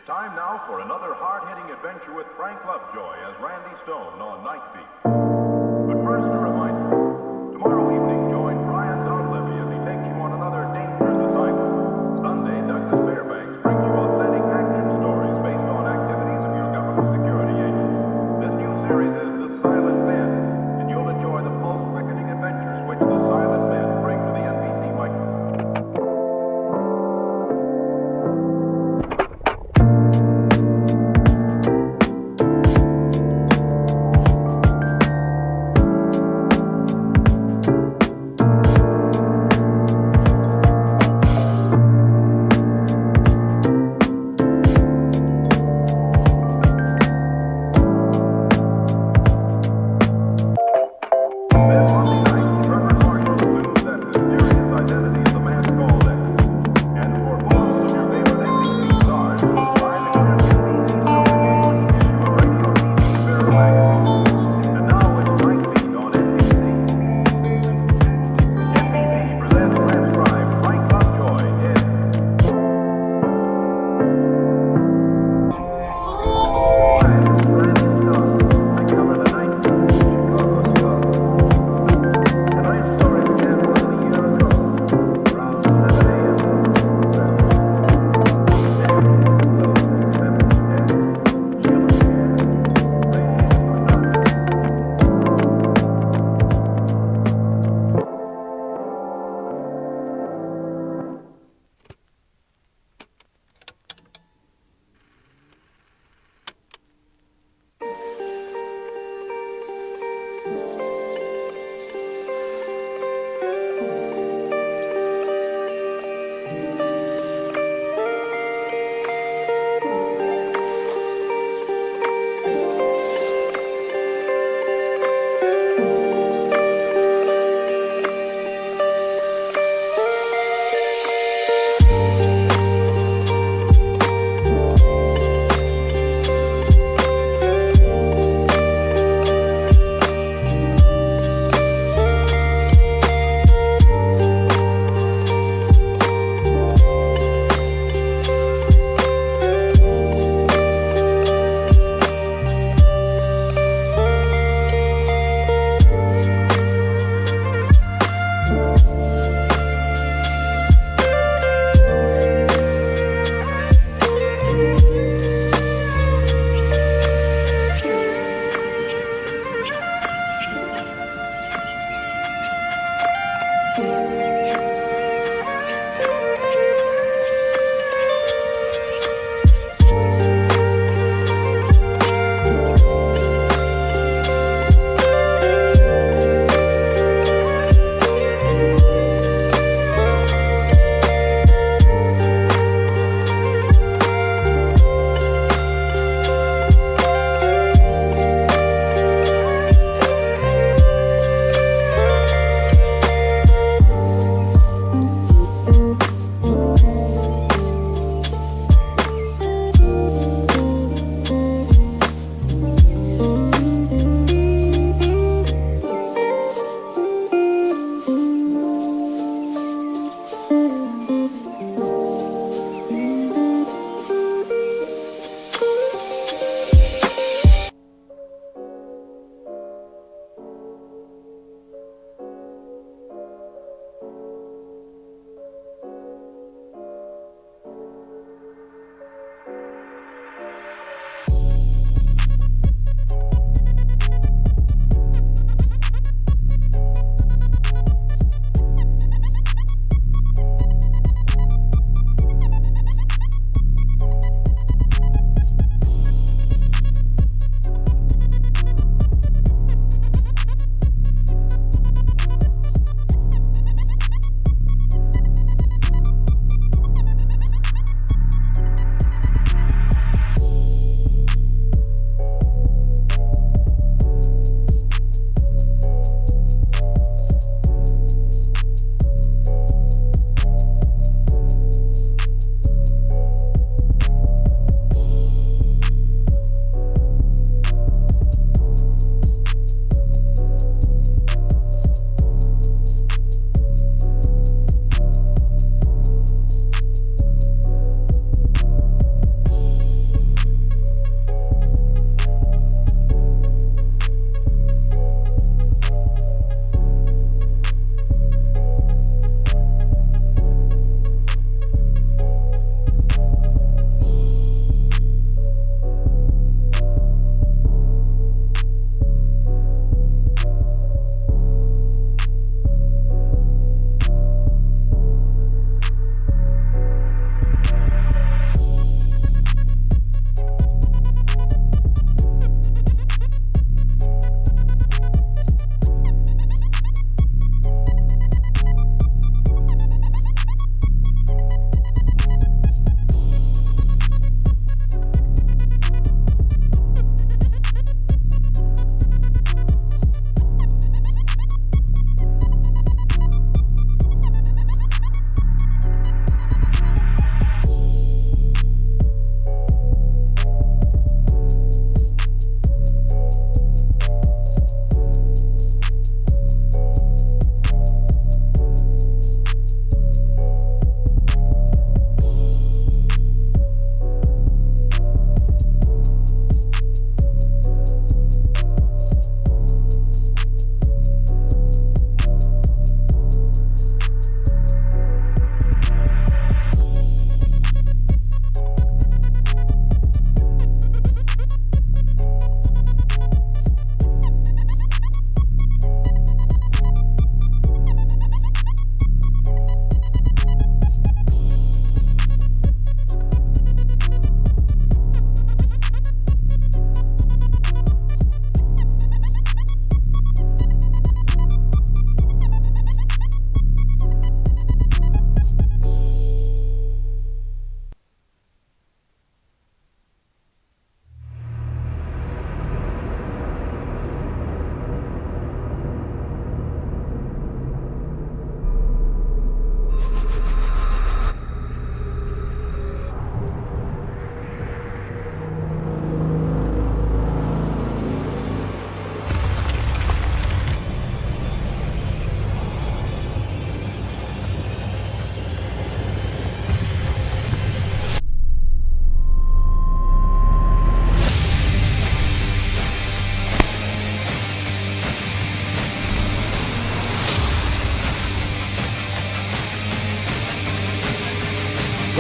It's time now for another hard-hitting adventure with Frank Lovejoy as Randy Stone on Night Beat. But first, a reminder. Tomorrow evening, join Brian Donlevy as he takes you on another dangerous assignment. Sunday, Douglas Fairbanks brings you authentic action stories based on activities of your government security agents. This new series is The Silent Men, and you'll enjoy the pulse-quickening adventures which the Silent Men bring to the NBC microphone.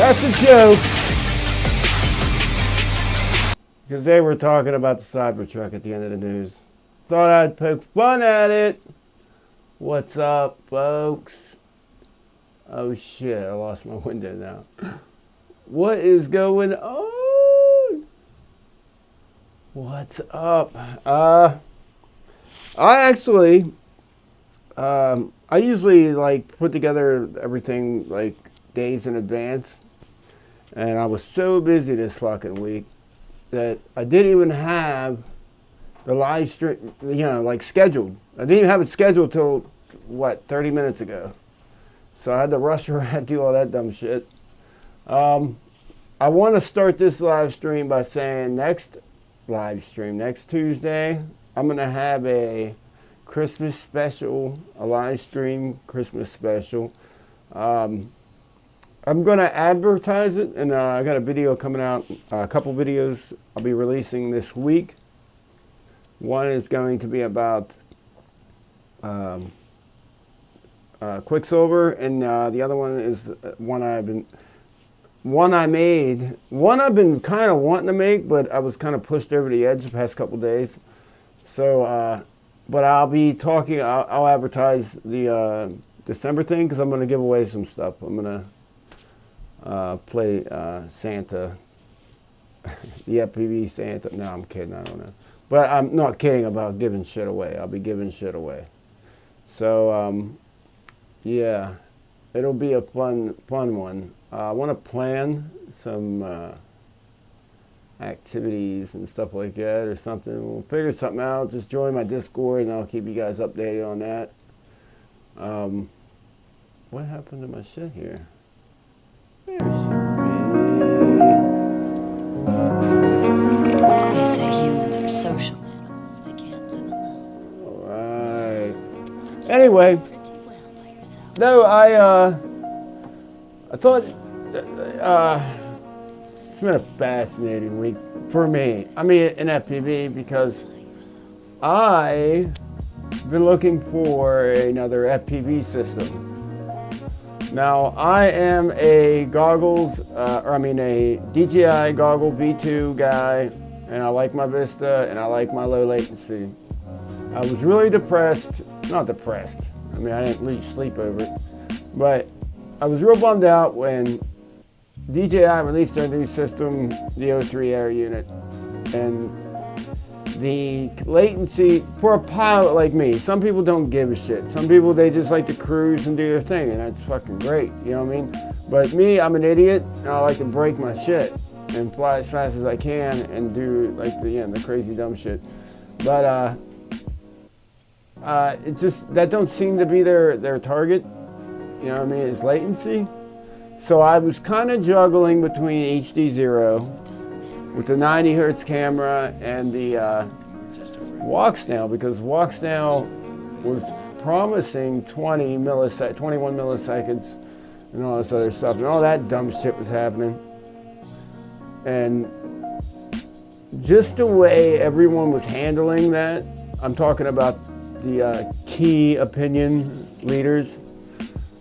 That's a joke. Because they were talking about the Cybertruck at the end of the news. Thought I'd poke fun at it. What's up, folks? Oh shit, I lost my window now. What is going on? What's up? I actually, I usually like put together everything like days in advance. And I was so busy this fucking week that I didn't even have the live stream, like scheduled. I didn't even have it scheduled till, 30 minutes ago. So I had to rush around, do all that dumb shit. I want to start this live stream by saying next Tuesday, I'm going to have a Christmas special, a live stream Christmas special. I'm going to advertise it, and I got a video coming out, a couple videos I'll be releasing this week. One is going to be about Quicksilver, and the other one is one I've been kind of wanting to make, but I was kind of pushed over the edge the past couple days. So, but I'll be talking, I'll advertise the December thing, because I'm going to give away some stuff. I'm going to play Santa, the FPV Santa. No, I'm kidding, I don't know. But I'm not kidding about giving shit away. I'll be giving shit away. So, yeah, it'll be a fun one. I want to plan some activities and stuff like that or something. We'll figure something out. Just join my Discord and I'll keep you guys updated on that. What happened to my shit here? There should be. They say humans are social animals. They can't live alone. All right. Anyway, Pretty well by yourself. no, I thought it's been a fascinating week for me. I mean, in FPV, because I've been looking for another FPV system. Now, I am a DJI goggle V2 guy, and I like my Vista, and I like my low latency. I was really not depressed. I mean, I didn't lose sleep over it, but I was real bummed out when DJI released their new system, the O3 Air unit, and the latency for a pilot like me. Some people don't give a shit. Some people, they just like to cruise and do their thing, and that's fucking great, you know what I mean? But me, I'm an idiot, and I like to break my shit and fly as fast as I can and do like the crazy dumb shit. But it's just, that don't seem to be their target, you know what I mean, is latency. So I was kind of juggling between HD0 with the 90 hertz camera and the Walksnail, because Walksnail was promising 21 milliseconds and all this other stuff, and all that dumb shit was happening. And just the way everyone was handling that, I'm talking about the key opinion leaders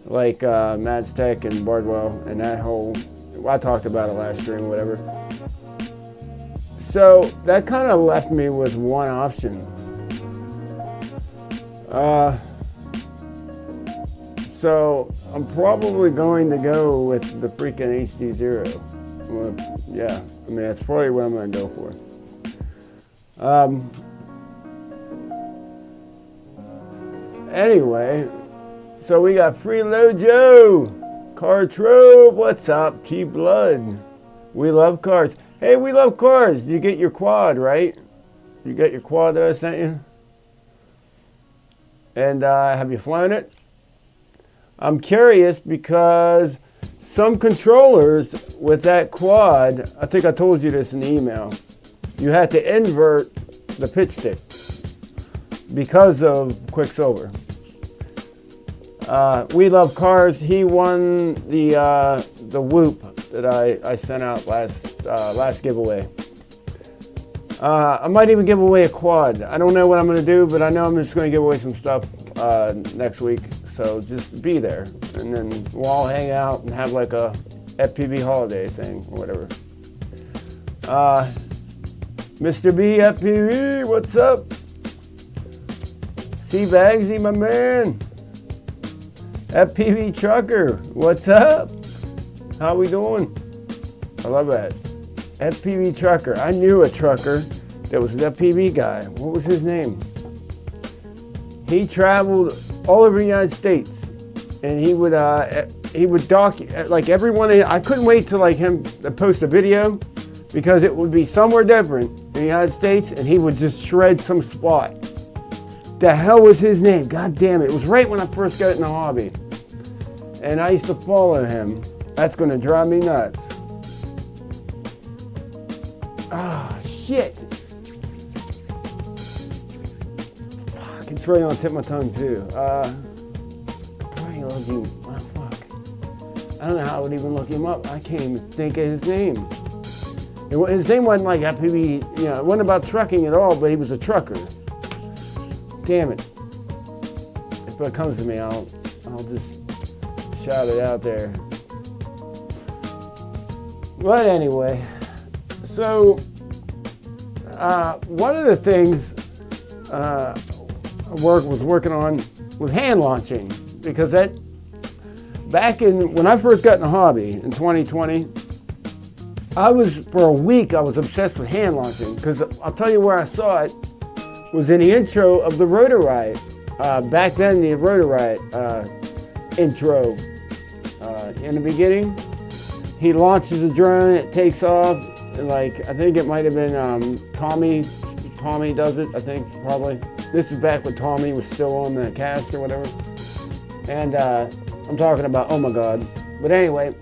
like Maztec and Bardwell and that whole, I talked about it last stream, whatever. So that kind of left me with one option. So I'm probably going to go with the freaking HD0. Yeah, I mean, that's probably what I'm going to go for. Anyway, so we got Freeload Joe, Car Trove, what's up, T-Blood? We love cars. Hey, we love cars. You get your quad, right? You got your quad that I sent you? And have you flown it? I'm curious because some controllers with that quad, I think I told you this in the email, you had to invert the pitch stick because of Quicksilver. We love cars. He won the Whoop that I sent out last giveaway. I might even give away a quad. I don't know what I'm going to do, but I know I'm just going to give away some stuff next week. So just be there, and then we'll all hang out and have like a FPV holiday thing or whatever. Mr. B FPV, what's up? C Bagsy, my man. FPV Trucker, what's up? How we doing? I love that. FPV Trucker. I knew a trucker that was an FPV guy. What was his name? He traveled all over the United States, and he would like everyone. I couldn't wait to like him to post a video because it would be somewhere different in the United States, and he would just shred some spot. The hell was his name? God damn it! It was right when I first got in the hobby, and I used to follow him. That's gonna drive me nuts. Ah, shit. Fuck, it's right on the tip of my tongue, too. Probably love you. Oh, fuck. I don't know how I would even look him up. I can't even think of his name. His name wasn't like FPV, you know, it wasn't about trucking at all, but he was a trucker. Damn it. If it comes to me, I'll just shout it out there. But anyway, so one of the things I was working on was hand launching, because that back when I first got in the hobby in 2020, for a week I was obsessed with hand launching, because I'll tell you where I saw it was in the intro of the Rotor Riot. Back then, the Rotor Riot intro in the beginning. He launches a drone, it takes off, and like, I think it might have been Tommy does it, I think, probably. This is back when Tommy was still on the cast or whatever. And I'm talking about, oh my God. But anyway,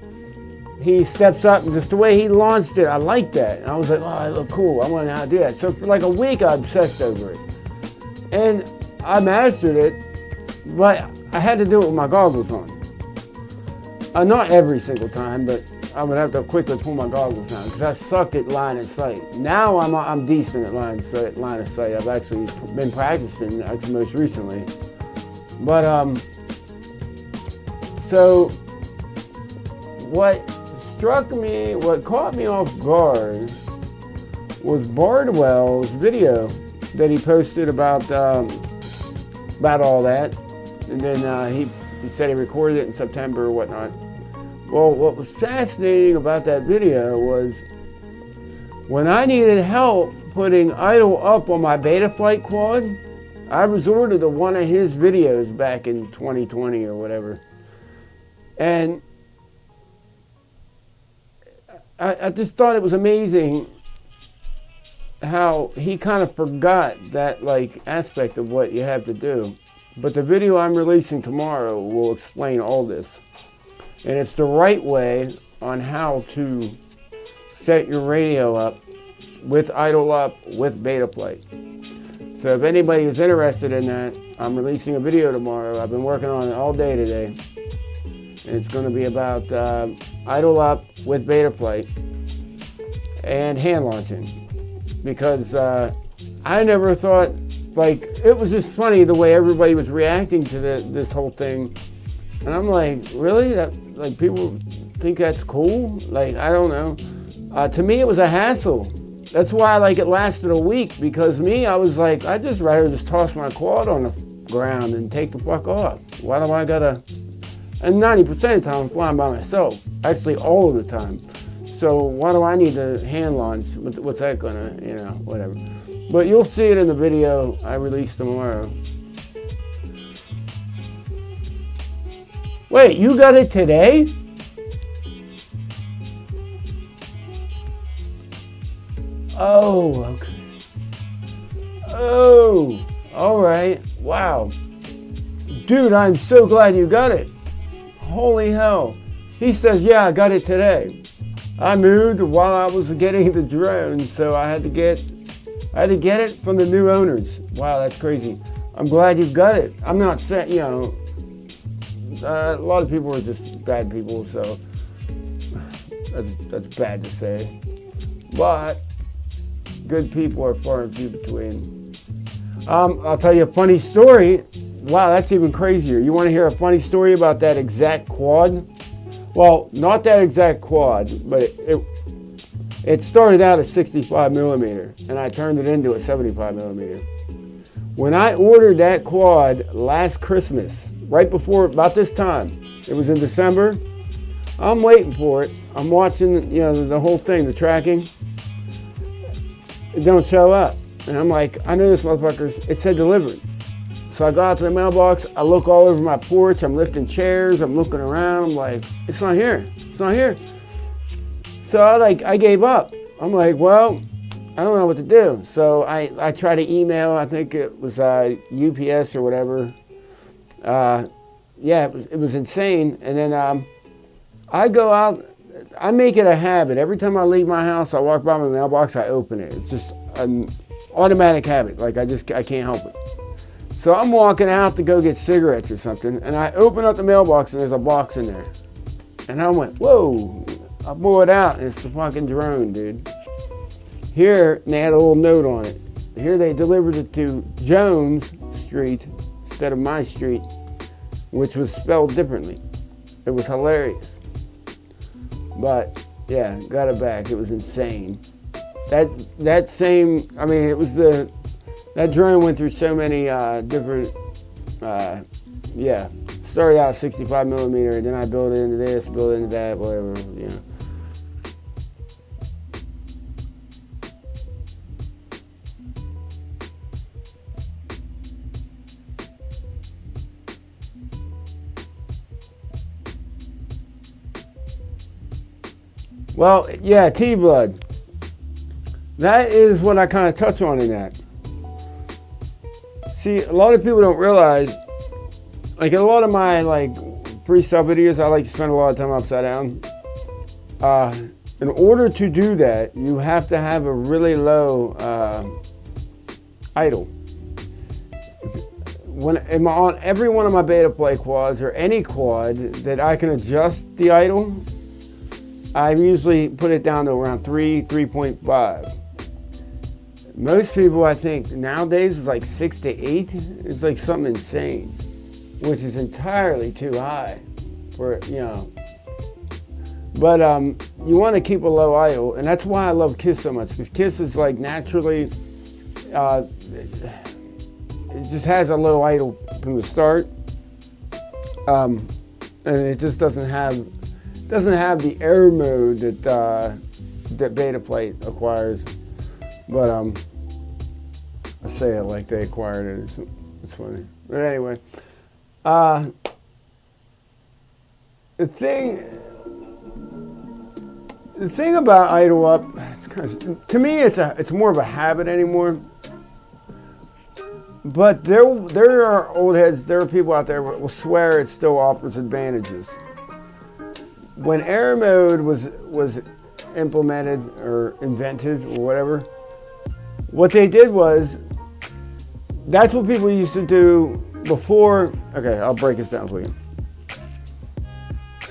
he steps up, and just the way he launched it, I liked that. And I was like, oh, that looked cool, I want to know how to do that. So for like a week, I obsessed over it. And I mastered it, but I had to do it with my goggles on. Not every single time, but I would have to quickly pull my goggles down because I sucked at line of sight. Now I'm decent at line of sight. I've actually been practicing most recently. But so what caught me off guard was Bardwell's video that he posted about all that, and then he said he recorded it in September or whatnot. Well, what was fascinating about that video was when I needed help putting idle up on my Betaflight quad, I resorted to one of his videos back in 2020 or whatever. And I just thought it was amazing how he kind of forgot that like aspect of what you have to do. But the video I'm releasing tomorrow will explain all this. And it's the right way on how to set your radio up with idle up with Betaflight. So if anybody is interested in that, I'm releasing a video tomorrow. I've been working on it all day today. And it's going to be about idle up with Betaflight and hand launching. Because I never thought, like, it was just funny the way everybody was reacting to this whole thing. And I'm like, really? Like, people think that's cool? Like, I don't know. To me, it was a hassle. That's why, like, it lasted a week, because I was like, I'd just rather just toss my quad on the ground and take the fuck off. Why do I gotta? And 90% of the time, I'm flying by myself. Actually, all of the time. So why do I need to hand launch? What's that gonna, whatever. But you'll see it in the video I release tomorrow. Wait, you got it today? Oh, okay. Oh, all right. Wow. Dude, I'm so glad you got it. Holy hell. He says, yeah, I got it today. I moved while I was getting the drone, so I had to get it from the new owners. Wow, that's crazy. I'm glad you got it. I'm not saying, a lot of people are just bad people, so that's bad to say. But good people are far and few between. I'll tell you a funny story. Wow, that's even crazier. You want to hear a funny story about that exact quad? Well, not that exact quad, but it started out at 65 millimeter, and I turned it into a 75 millimeter. When I ordered that quad last Christmas, right before, about this time, it was in December, I'm waiting for it. I'm watching, the whole thing, the tracking. It don't show up. And I'm like, I know this motherfucker's, it said delivered. So I go out to the mailbox, I look all over my porch, I'm lifting chairs, I'm looking around, I'm like, it's not here, it's not here. So I gave up. I'm like, well, I don't know what to do. So I tried to email, I think it was UPS or whatever. Yeah, it was insane. And then I go out, I make it a habit. Every time I leave my house, I walk by my mailbox, I open it. It's just an automatic habit. Like I can't help it. So I'm walking out to go get cigarettes or something, and I open up the mailbox and there's a box in there. And I went, whoa, I pull it out and it's the fucking drone, dude. Here, they had a little note on it. Here they delivered it to Jones Street instead of my street, which was spelled differently. It was hilarious. But yeah, got it back. It was insane. That same, I mean, it was that drone went through so many different, started out 65 millimeter, and then I built it into this, built it into that, whatever, Well, yeah, T-Blood. That is what I kind of touch on in that. See, a lot of people don't realize, like a lot of my freestyle videos, I like to spend a lot of time upside down. In order to do that, you have to have a really low idle. When I'm on every one of my beta play quads or any quad that I can adjust the idle, I usually put it down to around 3.5. Most people, I think, nowadays is like 6 to 8. It's like something insane, which is entirely too high for, But you want to keep a low idle, and that's why I love KISS so much, because KISS is like naturally, it just has a low idle from the start, and it just doesn't have the air mode that beta plate acquires. But I say it like they acquired it. It's funny. But anyway, the thing about idle up, to me it's more of a habit anymore. But there are old heads, there are people out there that will swear it still offers advantages. When air mode was implemented or invented or whatever, what they did was, that's what people used to do before. Okay, I'll break this down for you.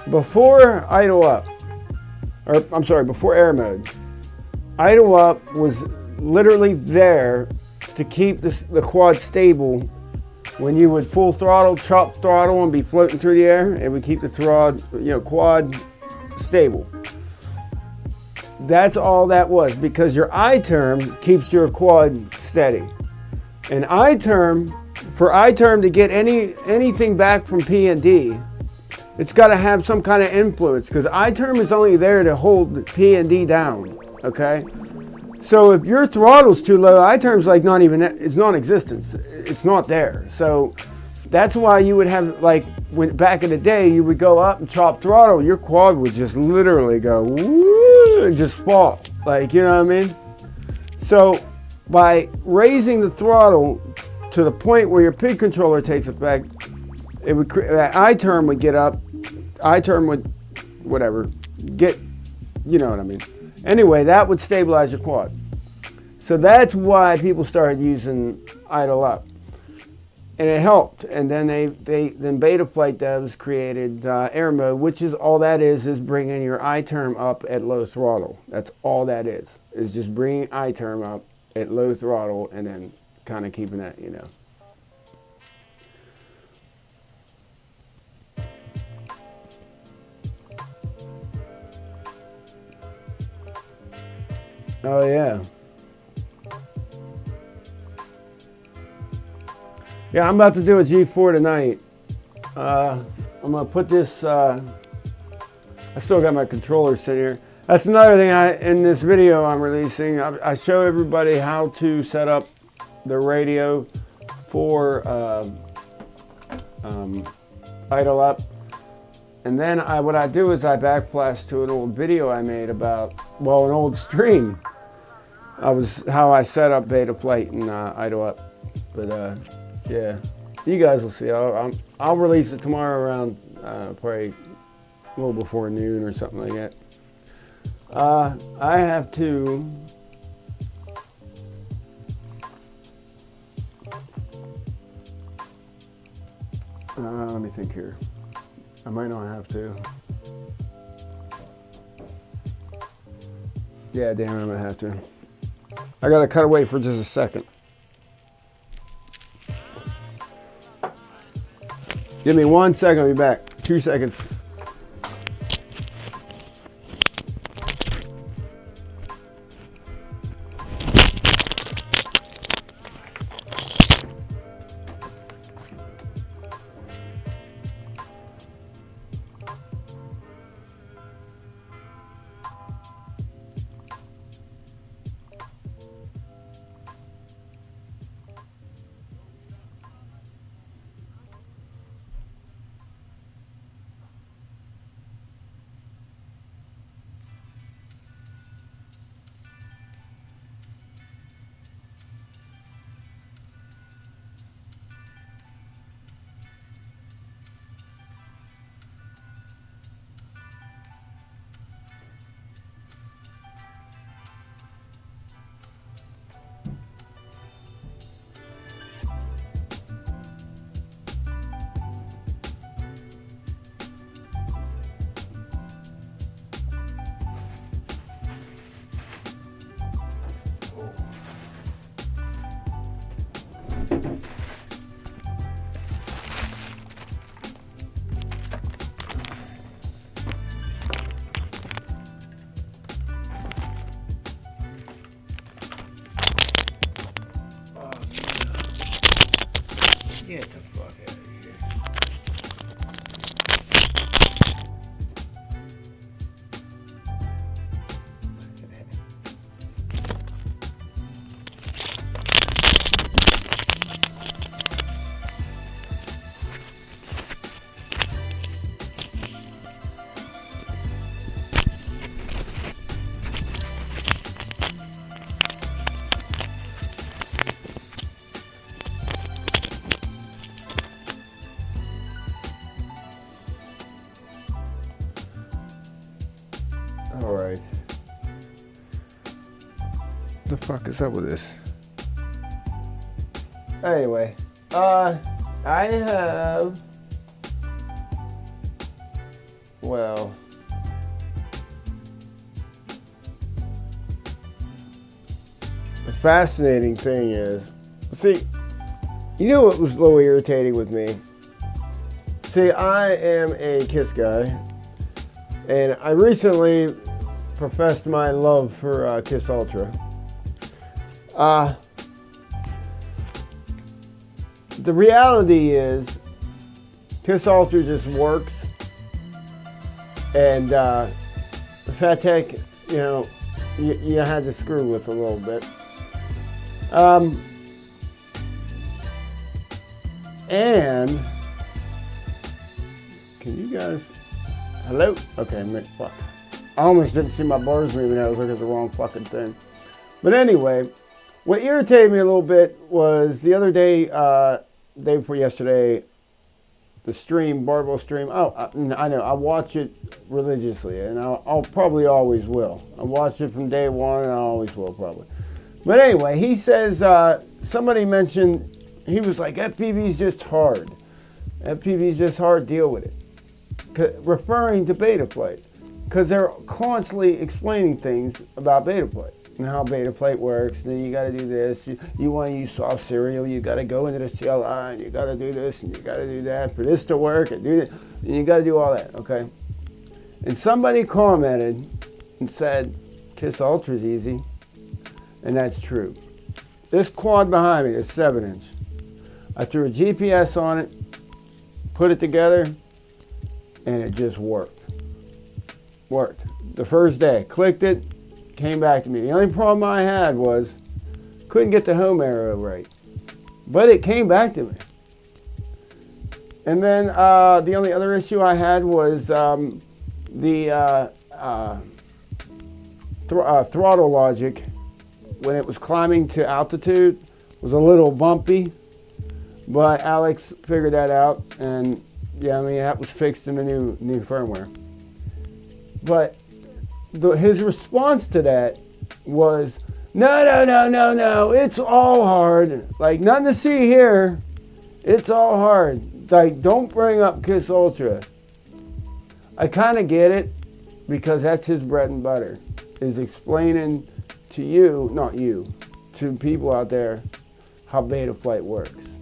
Before idle up, or I'm sorry, before air mode, idle up was literally there to keep the quad stable. When you would full throttle, chop throttle, and be floating through the air, it would keep the quad stable. That's all that was, because your I-term keeps your quad steady. And for I-term to get anything back from P&D, it's got to have some kind of influence, because I-term is only there to hold P&D down, okay? So if your throttle's too low, I-term's like it's non-existent. It's not there. So that's why you would have, when back in the day, you would go up and chop throttle, your quad would just literally go woo and just fall. You know what I mean? So by raising the throttle to the point where your pig controller takes effect, it would I-term would get up, I-term would get, you know what I mean. Anyway, that would stabilize your quad. So that's why people started using idle up. And it helped. And then then beta flight devs created air mode, which is all that is bringing your I-term up at low throttle. That's all that is just bringing I-term up at low throttle and then kind of keeping that, Oh yeah. Yeah, I'm about to do a G4 tonight. I'm gonna put this, I still got my controller sitting here. That's another thing in this video I'm releasing. I show everybody how to set up the radio for idle up. And then what I do is I backflash to an old video I made about, well, an old stream. How I set up beta flight and idle up. But yeah, you guys will see. I'll release it tomorrow around probably a little before noon or something like that. I have to let me think here. I might not have to. Yeah, damn, I'm gonna have to. I gotta cut away for just a second. Give me 1 second, I'll be back. 2 seconds. Get the fuck out of here. All right. The fuck is up with this? Anyway, I have, well, the fascinating thing is, see, you know what was a little irritating with me? See, I am a KISS guy, and I recently professed my love for KISS Ultra. The reality is, KISS Ultra just works, and Fat Tech, you know, you had to screw with a little bit. And can you guys? Hello? Okay, fuck. I almost didn't see my bars moving. I was looking at the wrong fucking thing. But anyway, what irritated me a little bit was the other day, day before yesterday, the stream, barbell stream. Oh, I know. I watch it religiously, and I'll probably always will. I watched it from day one, and I always will probably. But anyway, he says, somebody mentioned, he was like, FPV's just hard. FPV's just hard, deal with it. Referring to beta flight, because they're constantly explaining things about beta flight and how beta flight works. And then you got to do this. You want to use soft serial, you got to go into the CLI, and you got to do this, and you got to do that for this to work, and do that, and you got to do all that. Okay. And somebody commented and said, "KISS Ultra's easy." And that's true. This quad behind me is 7-inch. I threw a GPS on it, put it together, and it just worked. Worked. The first day, clicked it, came back to me. The only problem I had was couldn't get the home arrow right. But it came back to me. And then the only other issue I had was the throttle logic when it was climbing to altitude was a little bumpy. But Alex figured that out, and yeah, I mean that was fixed in the new firmware. But his response to that was, no, it's all hard. Like, nothing to see here. It's all hard. Like, don't bring up Kiss Ultra. I kind of get it, because that's his bread and butter, is explaining to you, not you, to people out there how Betaflight works.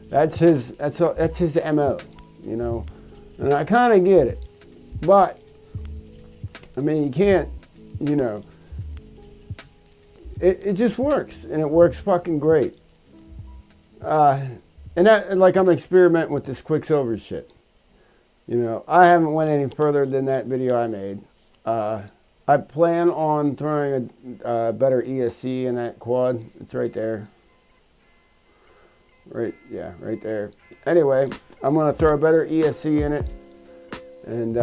That's his MO, you know, and I kind of get it. But I mean, you can't, you know, it just works, and it works fucking great. And like, I'm experimenting with this Quicksilver shit. You know, I haven't went any further than that video I made. I plan on throwing a better ESC in that quad. It's right there. Right there. Anyway, I'm gonna throw a better ESC in it, and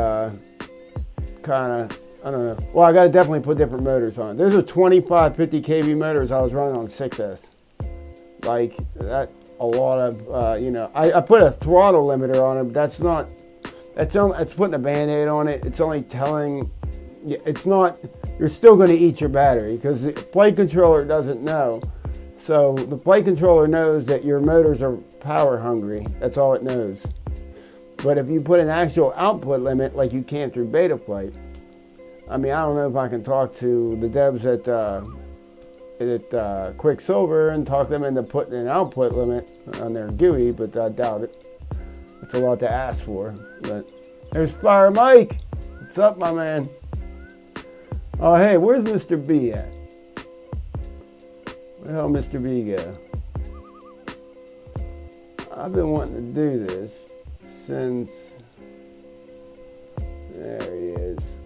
kind of, I don't know. Well, I gotta definitely put different motors on. There's a 2550 kV motors I was running on 6S. Like that, a lot of you know. I put a throttle limiter on it, but that's putting a Band-Aid on it. It's only telling. It's not. You're still going to eat your battery, because the flight controller doesn't know. So the flight controller knows that your motors are power hungry. That's all it knows. But if you put an actual output limit, like you can through Betaflight, I mean, I don't know if I can talk to the devs at Quicksilver and talk them into putting an output limit on their GUI, but I doubt it. It's a lot to ask for. But there's Fire Mike. What's up, my man? Oh, hey, where's Mr. B at? Where the hell Mr. B go? I've been wanting to do this since... There he is.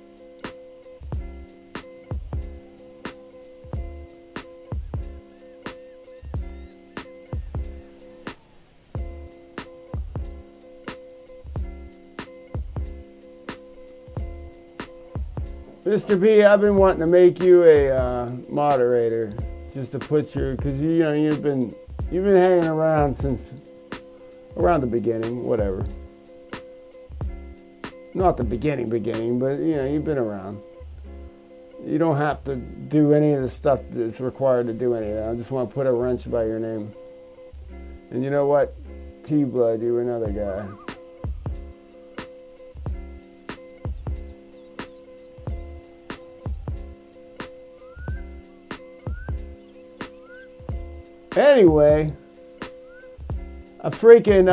Mr. B, I've been wanting to make you a moderator, just to put your, because you know you've been hanging around since around the beginning, whatever. Not the beginning, but you know you've been around. You don't have to do any of the stuff that's required to do any of that. I just want to put a wrench by your name. And you know what, T-Blood, you were another guy. Anyway, a freaking,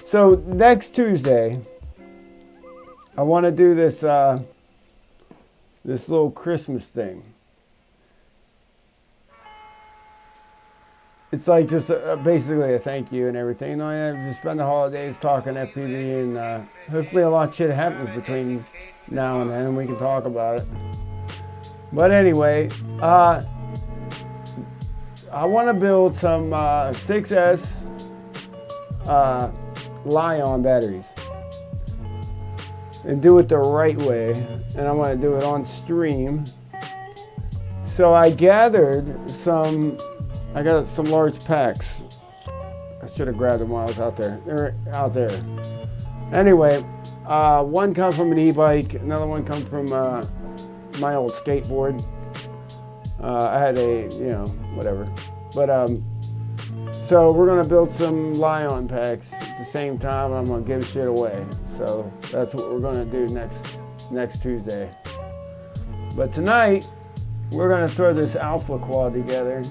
so next Tuesday, I want to do this, this little Christmas thing. It's like just basically a thank you and everything. You know, I have to spend the holidays talking FPV, and hopefully a lot of shit happens between now and then, and we can talk about it. But anyway, I want to build some 6S Li-ion batteries and do it the right way, and I want to do it on stream. So I gathered I got some large packs. I should have grabbed them while I was out there. They're out there. Anyway, one come from an e-bike, another one come from my old skateboard. I had whatever. But, so we're going to build some Li-ion packs at the same time. I'm going to give shit away. So that's what we're going to do next Tuesday. But tonight, we're going to throw this Alpha Quad together.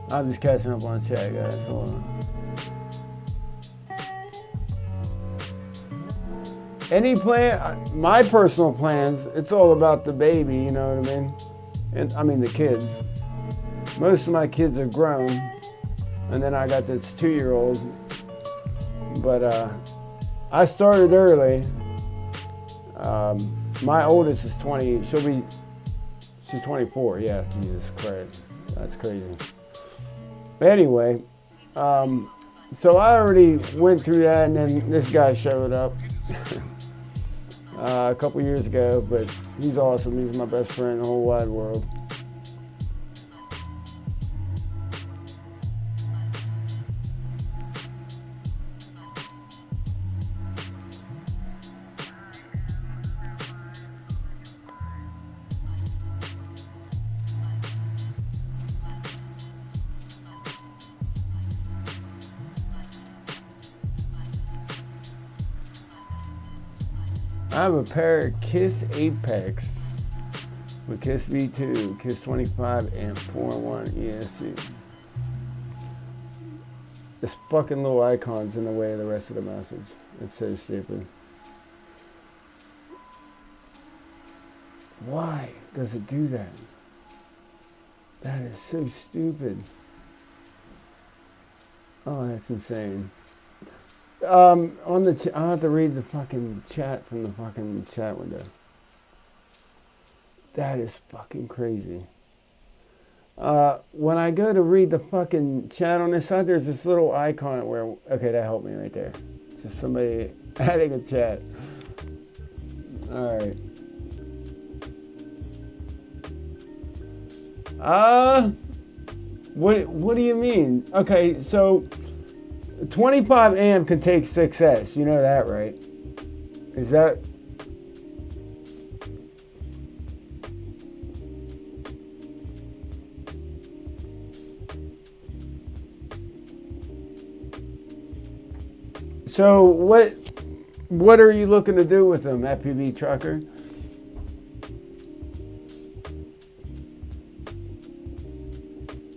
I'm just catching up on chat, guys. Hold on. any plan, my personal plans, it's all about the baby, you know what I mean? And I mean the kids. Most of my kids are grown, and then I got this 2-year-old. But I started early. My oldest is 20. She's 24. Yeah, Jesus Christ, that's crazy. But anyway, so I already went through that, and then this guy showed up a couple years ago. But he's awesome. He's my best friend in the whole wide world. I have a pair of KISS Apex with KISS V2, KISS 25 and 4-in-1 ESC. This fucking little icon's in the way of the rest of the message. It's so stupid. Why does it do that? That is so stupid. Oh, that's insane. I'll have to read the fucking chat from the fucking chat window. That is fucking crazy. When I go to read the fucking chat on this side, there's this little icon where, okay, that helped me right there. Just somebody adding a chat. All right. What do you mean? Okay, so 25 amp can take 6S. You know that, right? Is that? So what are you looking to do with them, FPV trucker?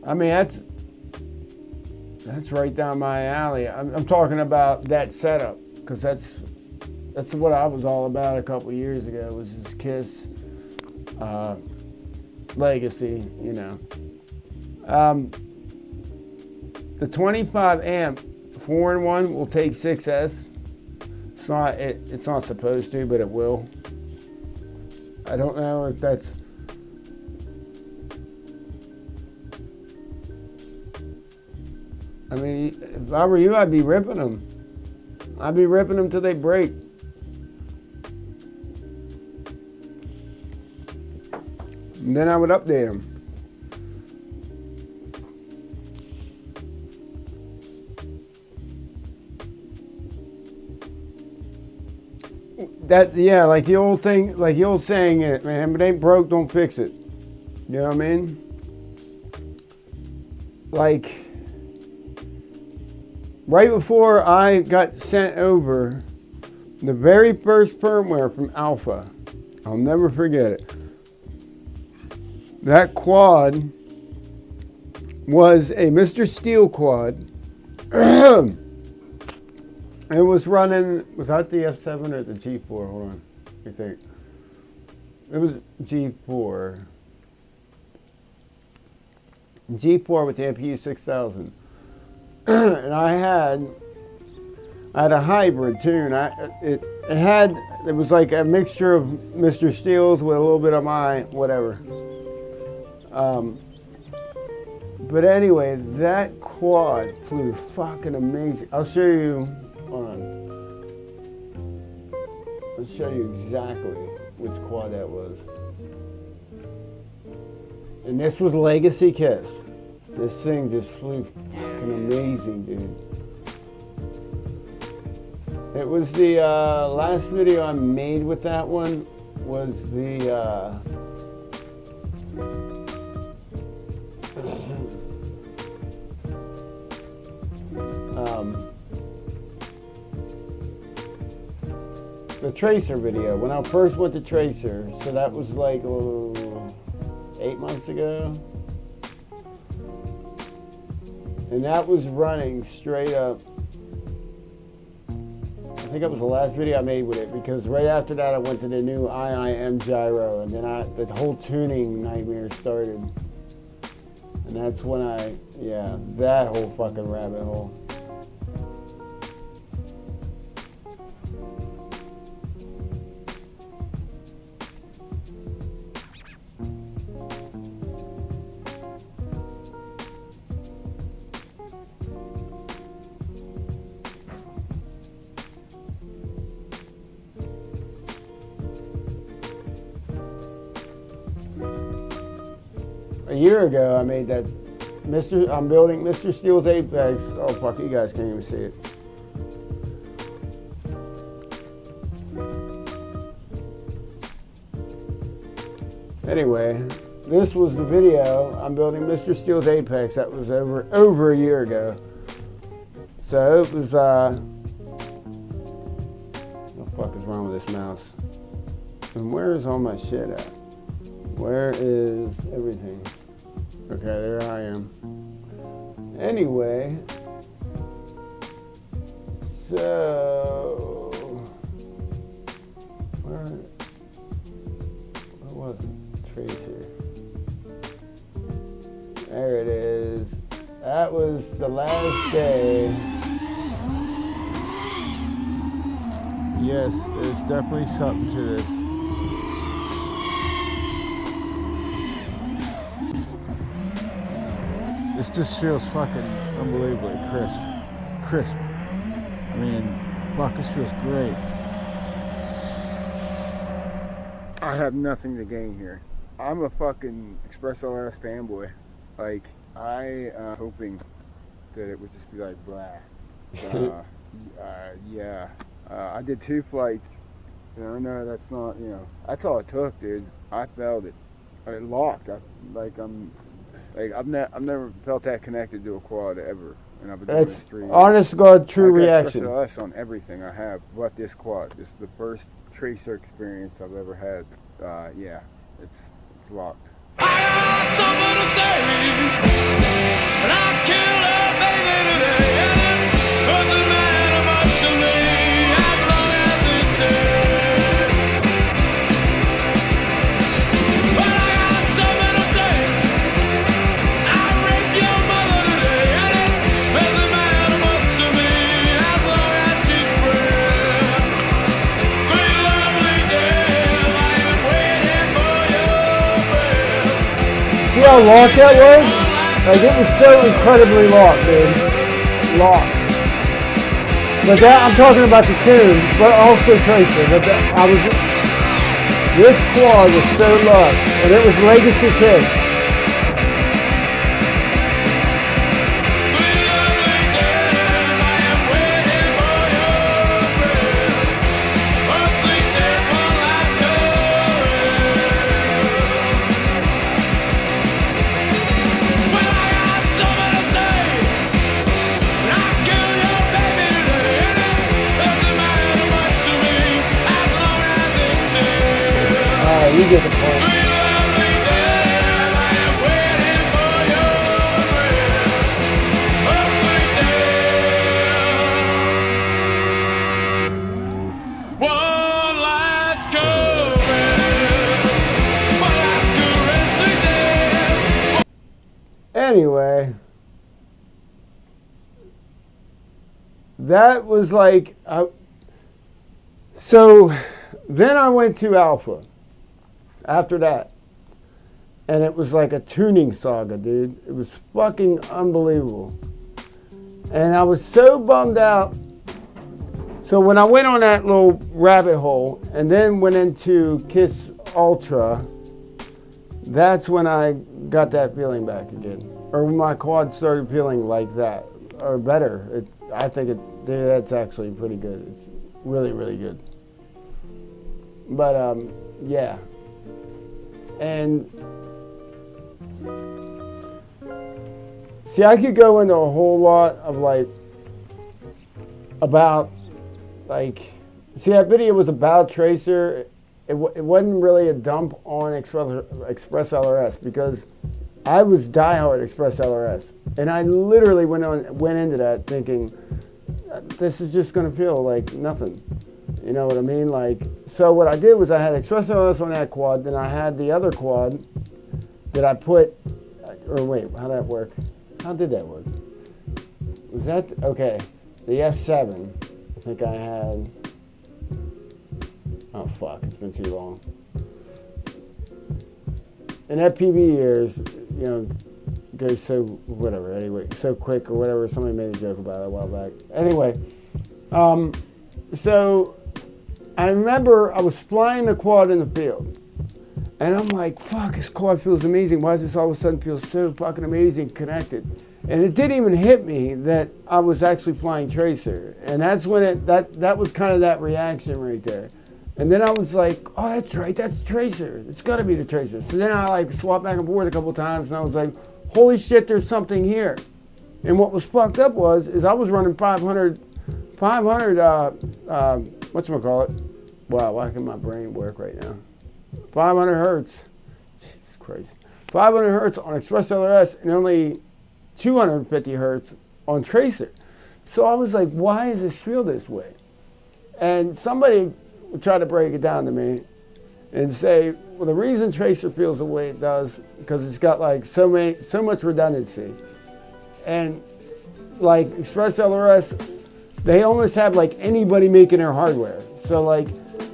I mean, that's right down my alley. I'm talking about that setup, because that's what I was all about a couple years ago, was this KISS legacy, you know. The 25 amp 4-in-1 will take 6S. It's not supposed to, but it will. I don't know if that's. I mean, if I were you, I'd be ripping them. I'd be ripping them till they break. And then I would update them. Yeah, like the old thing, like the old saying, man, if it ain't broke, don't fix it. You know what I mean? Like, right before I got sent over the very first firmware from Alpha, I'll never forget it. That quad was a Mr. Steel quad. It was running, was that the F7 or the G4? Hold on, let me think. It was G4. G4 with the MPU 6000. And I had a hybrid too, and it was like a mixture of Mr. Steel's with a little bit of my whatever. But anyway, that quad flew fucking amazing. I'll show you. Hold on. I'll show you exactly which quad that was. And this was Legacy KISS. This thing just flew fucking amazing, dude. It was the last video I made with that one was the Tracer video, when I first went to Tracer. So that was like 8 months ago. And that was running straight up think that was the last video I made with it, because right after that I went to the new IIM gyro, and then the whole tuning nightmare started. And that's when that whole fucking rabbit hole. A year ago, I made that I'm building Mr. Steele's Apex. Oh fuck, you guys can't even see it. Anyway, this was the video. I'm building Mr. Steele's Apex. That was over a year ago. So it was what the fuck is wrong with this mouse? And where is all my shit at? Where is everything? Okay, there I am. Anyway, so where was it? Tracer. There it is. That was the last day. Yes, there's definitely something to this. This just feels fucking unbelievably crisp. I mean, fuck, this feels great. I have nothing to gain here. I'm a fucking Express LRS fanboy. Like, I hoping that it would just be like blah. I did 2 flights. No, that's not, that's all it took, dude. I felt it. It locked. I've never felt that connected to a quad ever, and I've been doing this 3 years. Honest to God, true reaction. I got on everything I have, but this quad. This is the first tracer experience I've ever had. It's locked. I got something to say, and I'll kill her baby today. Doesn't matter much to me as long as it's safe. But I got something to say. I raped your mother today, and it doesn't matter much to me as long as she's free. Sweet lovely death, I am waiting for your bed. See how locked that was? Like, it was so incredibly locked, dude. Locked. But that, I'm talking about the tune, but also tracer. But this quad was so locked, and it was Legacy Kiss. Sweet lovely death, I am waiting for your bed. A sweet death one like yours. Well, I got something to say, and I'll kill your baby today, and it doesn't matter much to me as long as it's there. Alright, you get the point. Sweet lovely death, I am waiting for your bed. A sweet death. One last caress. One last caress, sweet death. Anyway, that was like, so then I went to Alpha after that, and it was like a tuning saga, dude. It was fucking unbelievable. And I was so bummed out. So when I went on that little rabbit hole and then went into Kiss Ultra, that's when I got that feeling back again. Or when my quad started feeling like that, or better. I think that's actually pretty good. It's really, really good. But, yeah. And, see, I could go into a whole lot of, see, that video was about Tracer. It wasn't really a dump on Express LRS, because I was diehard Express LRS, and I literally went into that thinking, this is just going to feel like nothing. You know what I mean? Like, so what I did was I had Express LS on that quad, then I had the other quad that I put, or wait, how did that work? How did that work? Was that, okay, the F7, I think I had, oh fuck, it's been too long. In FPV years, you know, goes so, whatever, anyway, so quick or whatever, somebody made a joke about it a while back. Anyway, so I remember I was flying the quad in the field, and I'm like, fuck, this quad feels amazing. Why does this all of a sudden feel so fucking amazing connected? And it didn't even hit me that I was actually flying Tracer. And that's when that was kind of that reaction right there. And then I was like, oh, that's right, that's Tracer. It's gotta be the Tracer. So then I like swapped back and forth a couple times, and I was like, holy shit, there's something here. And what was fucked up is I was running 500, whatchamacallit? Wow, why can my brain work right now? 500 hertz. Jesus Christ. 500 hertz on Express LRS and only 250 hertz on Tracer. So I was like, why does this feel this way? And somebody would try to break it down to me and say, well, the reason Tracer feels the way it does because it's got like so much redundancy. And like Express LRS, they almost have like anybody making their hardware. So like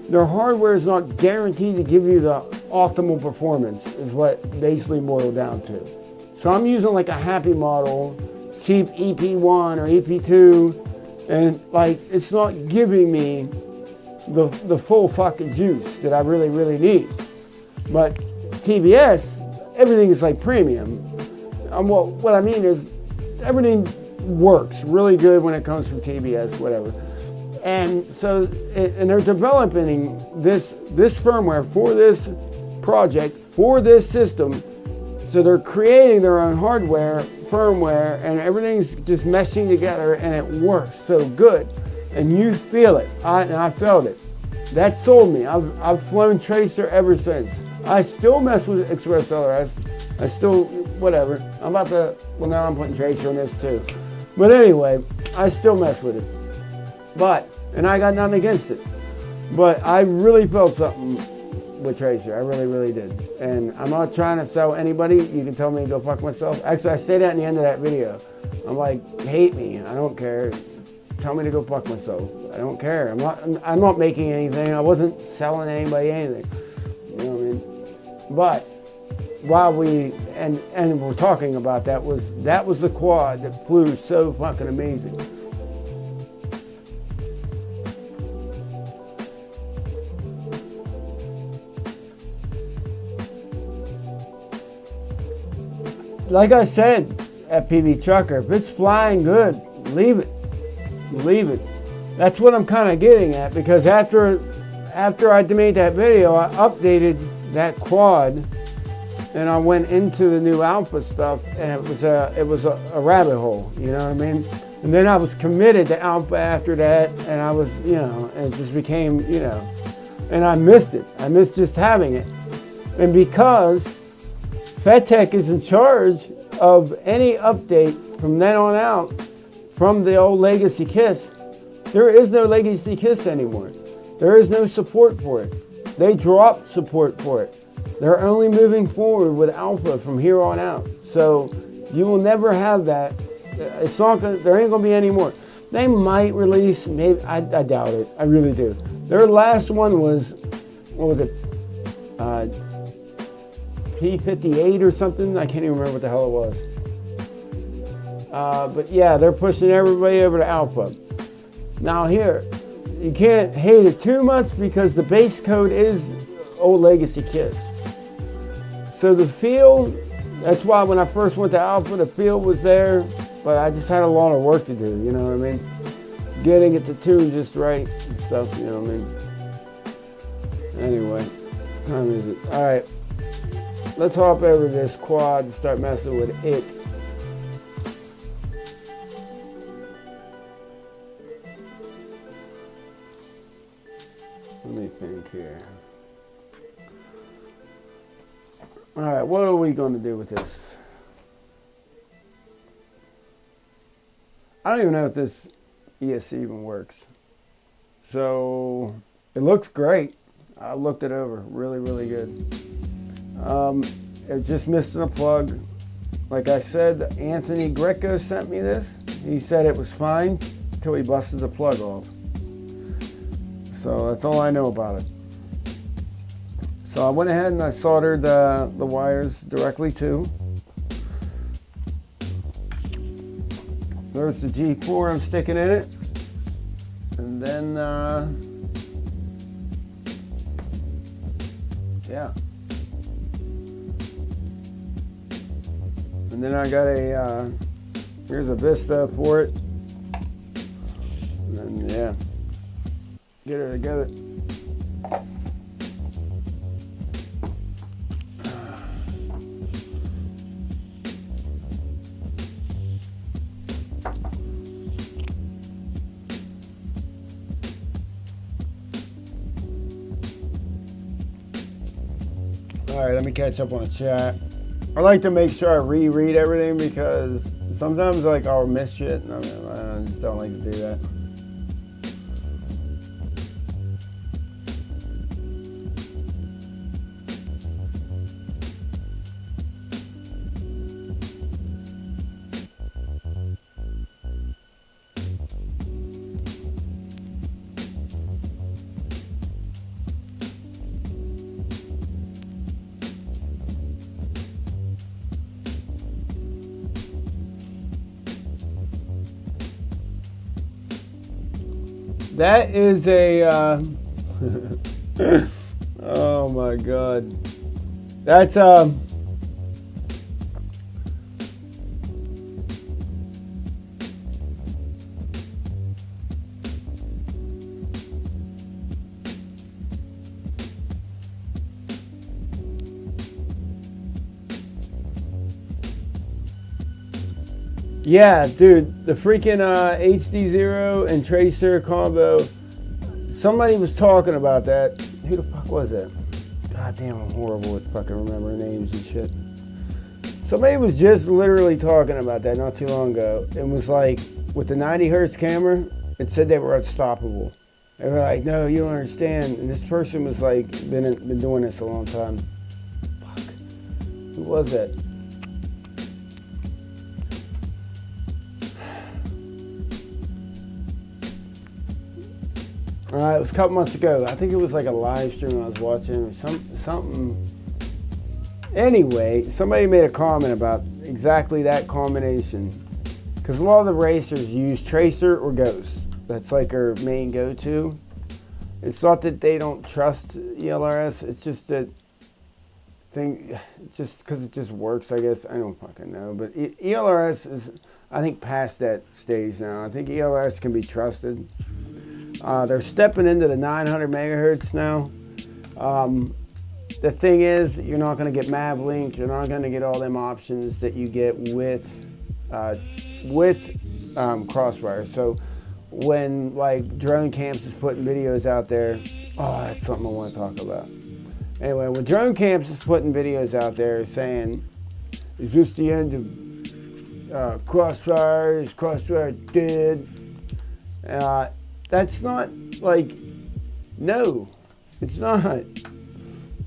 their hardware is not guaranteed to give you the optimal performance is what basically boiled down to. So I'm using like a happy model, cheap EP1 or EP2, and like it's not giving me the full fucking juice that I really, really need. But TBS, everything is like premium. Well, what I mean is everything works really good when it comes from TBS, whatever. And so, and they're developing this firmware for this project, for this system. So they're creating their own hardware, firmware, and everything's just meshing together, and it works so good. And you feel it, and I felt it. That sold me. I've flown Tracer ever since. I still mess with Express LRS. I still, whatever. I'm about to, well now I'm putting Tracer on this too. But anyway, I still mess with it. And I got nothing against it. But I really felt something with Tracer. I really, really did. And I'm not trying to sell anybody. You can tell me to go fuck myself. Actually, I stayed at the end of that video. I'm like, hate me. I don't care. Tell me to go fuck myself. I don't care. I'm not making anything. I wasn't selling anybody anything. You know what I mean? But while we and we're talking about that was the quad that flew so fucking amazing. Like I said, FPV trucker, if it's flying good, leave it. Leave it. That's what I'm kind of getting at, because after I made that video, I updated that quad and I went into the new alpha stuff, and it was a rabbit hole, you know what I mean? And then I was committed to alpha after that, and I was, you know, and it just became, you know, and I missed it. I missed just having it. And because FedTech is in charge of any update from then on out from the old Legacy KISS, there is no Legacy KISS anymore. There is no support for it. They dropped support for it. They're only moving forward with alpha from here on out. So you will never have that. It's not gonna, there ain't gonna be any more. They might release, maybe, I doubt it. I really do. Their last one was, what was it? P58 or something. I can't even remember what the hell it was. But yeah, they're pushing everybody over to alpha. Now here, you can't hate it too much because the base code is old Legacy KISS. So the feel, that's why when I first went to alpha, the feel was there, but I just had a lot of work to do, you know what I mean? Getting it to tune just right and stuff, you know what I mean? Anyway, what time is it? All right, let's hop over this quad and start messing with it. Let me think here. All right, what are we going to do with this? I don't even know if this ESC even works. So it looks great. I looked it over, really, really good. It just missing a plug. Like I said, Anthony Greco sent me this. He said it was fine until he busted the plug off. So that's all I know about it. So I went ahead and I soldered the wires directly to. There's the G4 I'm sticking in it. And then, yeah. And then I got a, here's a Vista for it. And yeah, get her together. All right, let me catch up on the chat. I like to make sure I reread everything because sometimes like I'll miss shit and I just don't like to do that. That is a, oh my God. That's, yeah, dude, the freaking HD0 and Tracer combo. Somebody was talking about that. Who the fuck was that? God damn, I'm horrible with fucking remembering names and shit. Somebody was just literally talking about that not too long ago. It was like, with the 90 hertz camera, it said they were unstoppable. They were like, no, you don't understand. And this person was like, been doing this a long time. Fuck. Who was that? It was a couple months ago. I think it was like a live stream I was watching or something. Anyway, somebody made a comment about exactly that combination. Because a lot of the racers use Tracer or Ghost. That's like our main go-to. It's not that they don't trust ELRS. It's just that just because it just works, I guess. I don't fucking know. But ELRS is, I think, past that stage now. I think ELRS can be trusted. They're stepping into the 900 megahertz now. The thing is, you're not going to get MAV link. You're not going to get all them options that you get with Crossfire. So when like Drone Camps is putting videos out there, oh, that's something I want to talk about. Anyway, when Drone Camps is putting videos out there saying, is this the end of Crossfire? Is Crossfire dead? That's not like, no, it's not.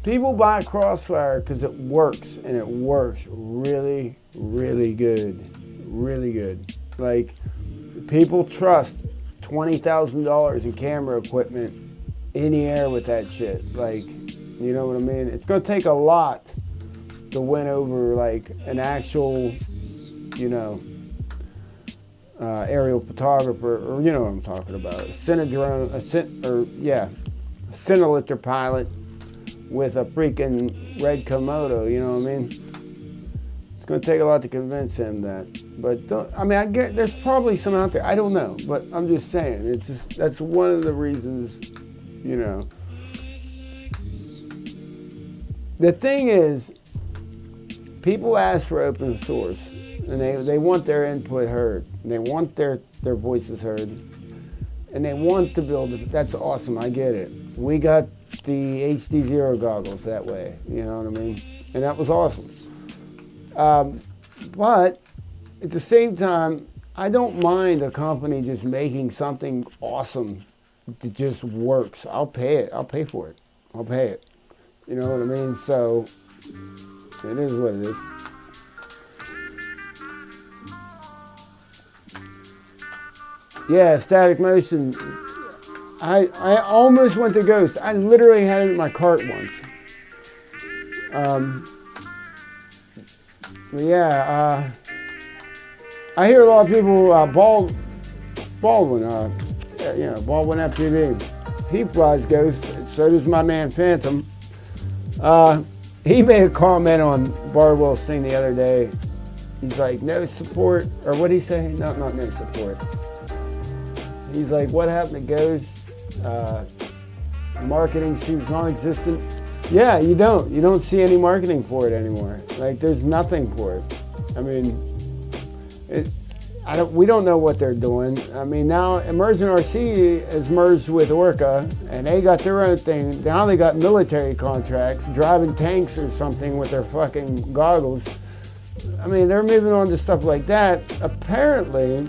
People buy Crossfire because it works, and it works really, really good. Really good. Like, people trust $20,000 in camera equipment in the air with that shit. Like, you know what I mean? It's going to take a lot to win over, like, an actual, you know, aerial photographer, or you know what I'm talking about, a Cinedrone, a Cineliter pilot with a freaking red Komodo, you know what I mean? It's going to take a lot to convince him that. But I get there's probably some out there. I don't know, but I'm just saying. It's just that's one of the reasons, you know. The thing is, people ask for open source, and they want their input heard, and they want their voices heard, and they want to build it. That's awesome, I get it. We got the HD0 goggles that way, you know what I mean? And that was awesome. But at the same time, I don't mind a company just making something awesome that just works. I'll pay it. I'll pay for it. I'll pay it. You know what I mean? So it is what it is. Yeah, static motion. I almost went to Ghost. I literally had it in my cart once. But yeah, I hear a lot of people, Baldwin, Baldwin FPV. He flies Ghost, so does my man Phantom. He made a comment on Barwell's thing the other day. He's like, no support, or what did he say? No, not no support. He's like, what happened to Ghost? Marketing seems non-existent. Yeah, you don't see any marketing for it anymore. Like, there's nothing for it. I mean, we don't know what they're doing. I mean, now Emergent RC has merged with Orca, and they got their own thing. Now they got military contracts, driving tanks or something with their fucking goggles. I mean, they're moving on to stuff like that. Apparently,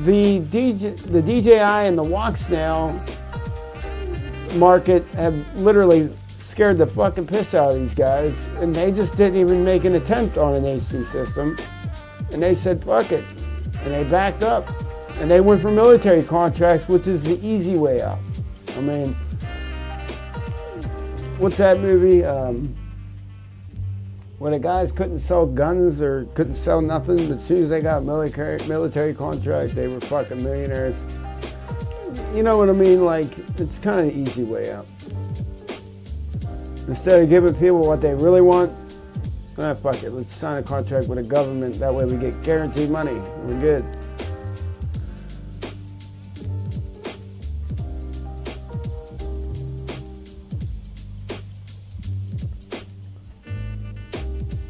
the DJI and the Walk Snail market have literally scared the fucking piss out of these guys, and they just didn't even make an attempt on an HD system, and they said fuck it, and they backed up, and they went for military contracts, which is the easy way out. I mean, what's that movie where the guys couldn't sell guns or couldn't sell nothing, but as soon as they got military contract, they were fucking millionaires. You know what I mean? Like, it's kind of the easy way out. Instead of giving people what they really want, fuck it, let's sign a contract with the government. That way we get guaranteed money. We're good.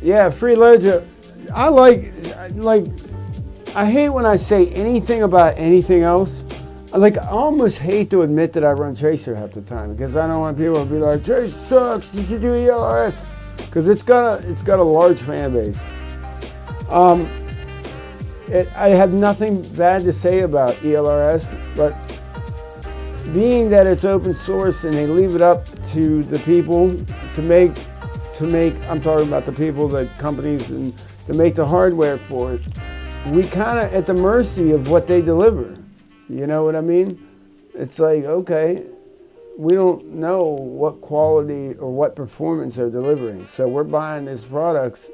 Yeah, free loads. I hate when I say anything about anything else. I almost hate to admit that I run Tracer half the time, because I don't want people to be like, Tracer sucks, you should do ELRS, because it's got a large fan base. I have nothing bad to say about ELRS, but being that it's open source and they leave it up to the people to make, I'm talking about the people, the companies, and to make the hardware for it, we kind of at the mercy of what they deliver. You know what I mean? It's like, okay, we don't know what quality or what performance they're delivering. So we're buying these products,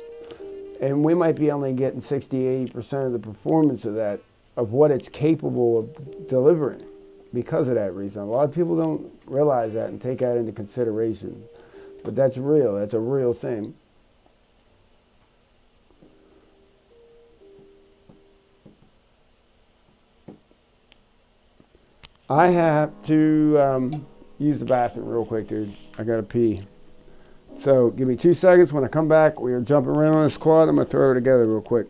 and we might be only getting 60-80% of the performance of that, of what it's capable of delivering because of that reason. A lot of people don't realize that and take that into consideration. But that's real. That's a real thing. I have to use the bathroom real quick, dude. I gotta pee. So give me 2 seconds. When I come back, we are jumping around on the squad. I'm gonna throw it together real quick.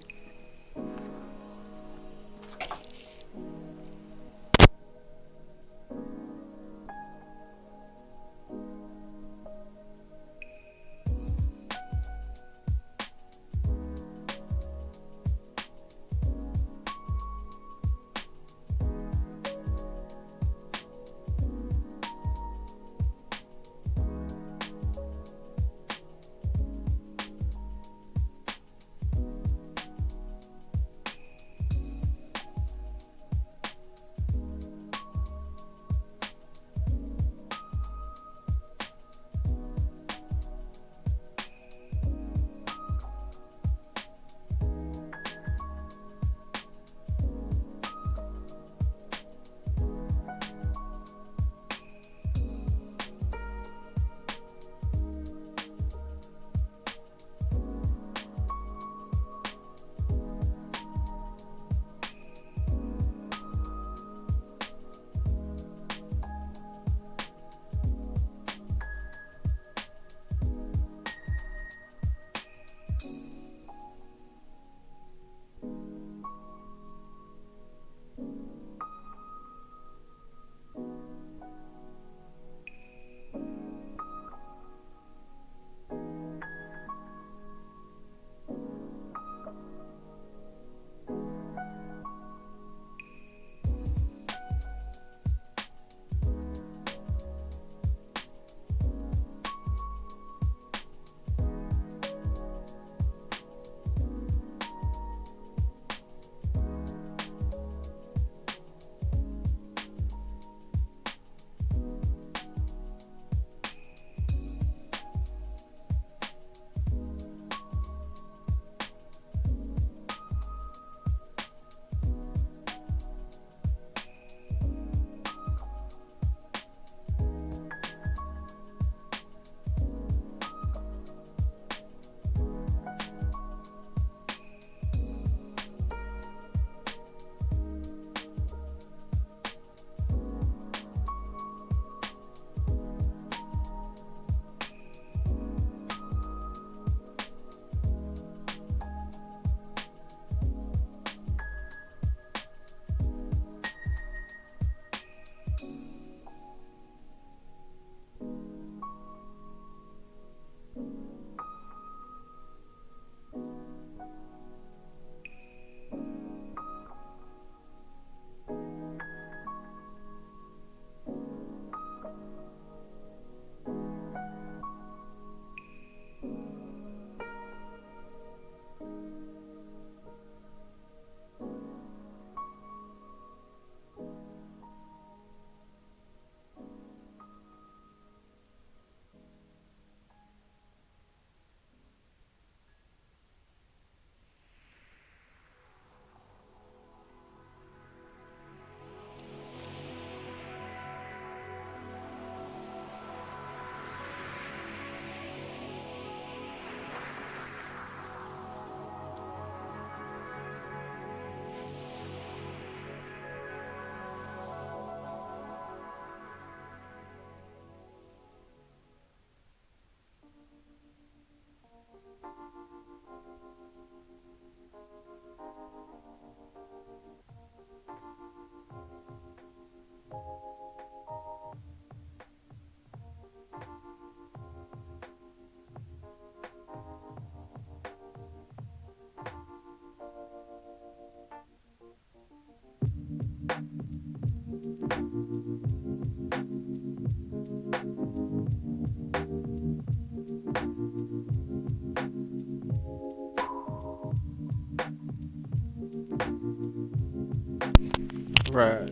Right.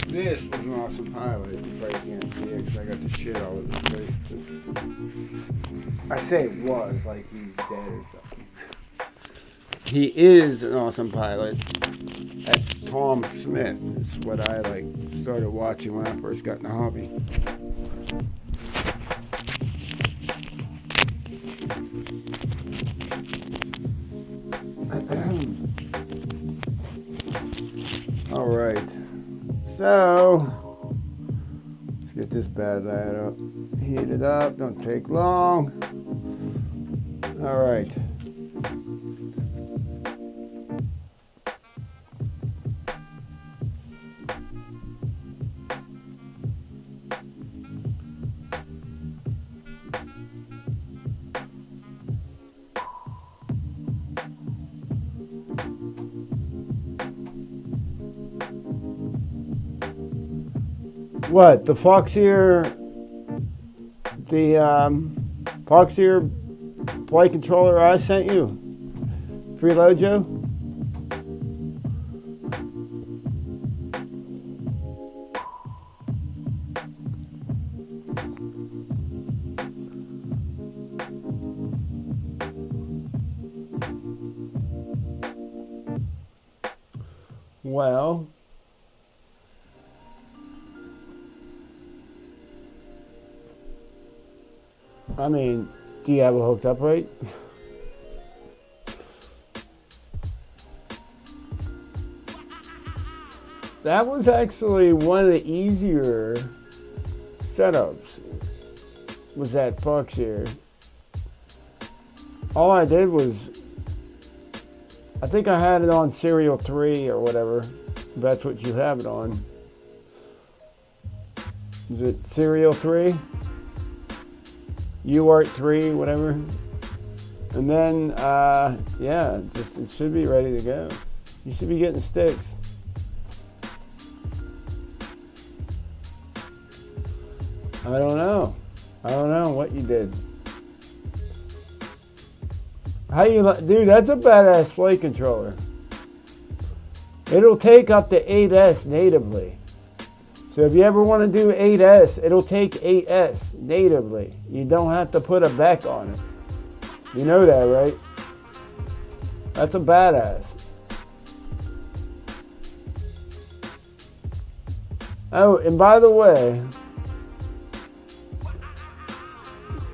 This was an awesome pilot. You probably can't see it because I got the shit all over the place. But I say it was like he's dead or something. He is an awesome pilot. That's Tom Smith. It's what I started watching when I first got in the hobby. All right. So let's get this bad lad up. Heat it up. Don't take long. All right. What, the Foxeer flight controller I sent you? Freeload, Joe? Well, I mean, do you have it hooked up right? That was actually one of the easier setups, was that Foxeer. All I did was, I think I had it on Serial 3 or whatever, if that's what you have it on. Is it Serial 3? UART 3, whatever. And then, yeah, just it should be ready to go. You should be getting sticks. I don't know. I don't know what you did. How you, dude, that's a badass flight controller. It'll take up to 8S natively. So if you ever want to do 8S, it'll take 8S natively. You don't have to put a Beck on it. You know that, right? That's a badass. Oh, and by the way,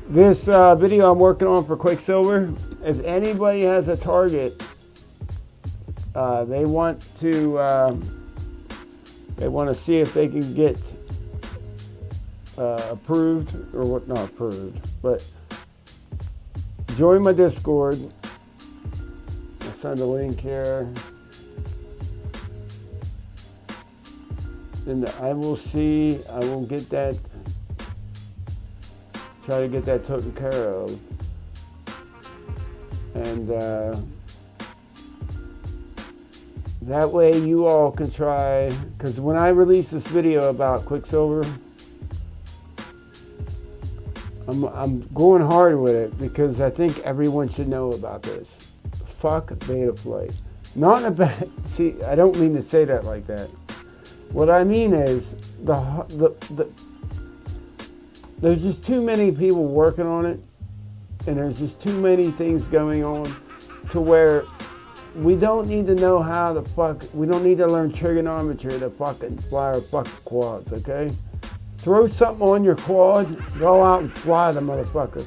this video I'm working on for Quicksilver, if anybody has a target, they want to see if they can get approved, or what, not approved, but join my Discord. I'll send a link here. And I will get that, try to get that taken care of. And that way you all can try, because when I release this video about Quicksilver, I'm going hard with it because I think everyone should know about this. Fuck Betaflight. Not in a bad, see, I don't mean to say that like that. What I mean is, there's just too many people working on it, and there's just too many things going on to where we don't need to know how the fuck, we don't need to learn trigonometry to fucking fly our fucking quads, okay? Throw something on your quad, go out and fly the motherfucker.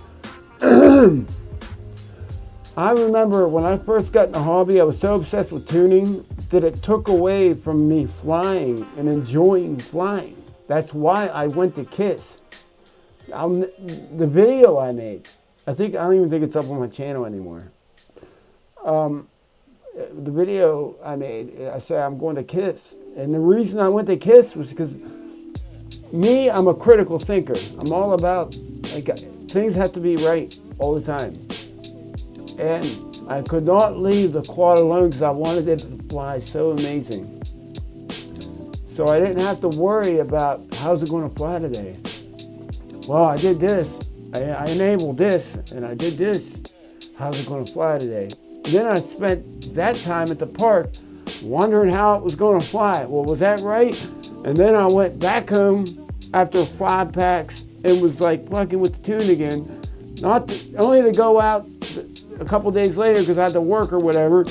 I remember when I first got in the hobby, I was so obsessed with tuning that it took away from me flying and enjoying flying. That's why I went to KISS. The video I made, I don't even think it's up on my channel anymore. The video I made, I said I'm going to KISS. And the reason I went to KISS was because me, I'm a critical thinker. I'm all about, things have to be right all the time. And I could not leave the quad alone because I wanted it to fly so amazing. So I didn't have to worry about how's it going to fly today. Well, I did this. I enabled this and I did this. How's it going to fly today? And then I spent that time at the park wondering how it was going to fly. Well, was that right? And then I went back home after 5 packs and was like fucking with the tune again. Only to go out a couple days later because I had to work or whatever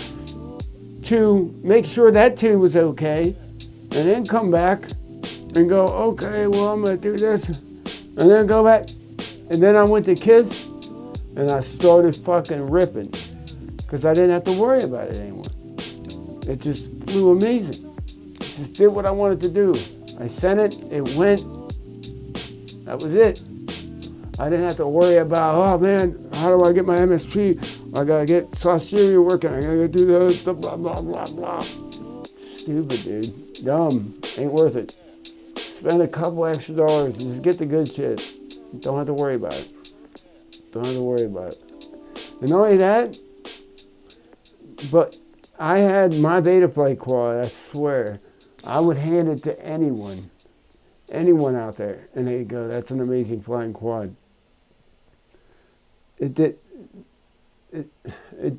to make sure that tune was okay, and then come back and go, okay, well, I'm gonna do this, and then go back, and then I went to Kiss, and I started fucking ripping because I didn't have to worry about it anymore. It just flew amazing. It just did what I wanted to do. I sent it, it went, that was it. I didn't have to worry about, oh man, how do I get my MSP? I gotta get Sauceria working, I gotta do this, blah, blah, blah, blah. Stupid, dude. Dumb. Ain't worth it. Spend a couple extra dollars and just get the good shit. Don't have to worry about it. Don't have to worry about it. And not only that, but I had my Betaflight quad, I swear. I would hand it to anyone out there, and they'd go, that's an amazing flying quad. It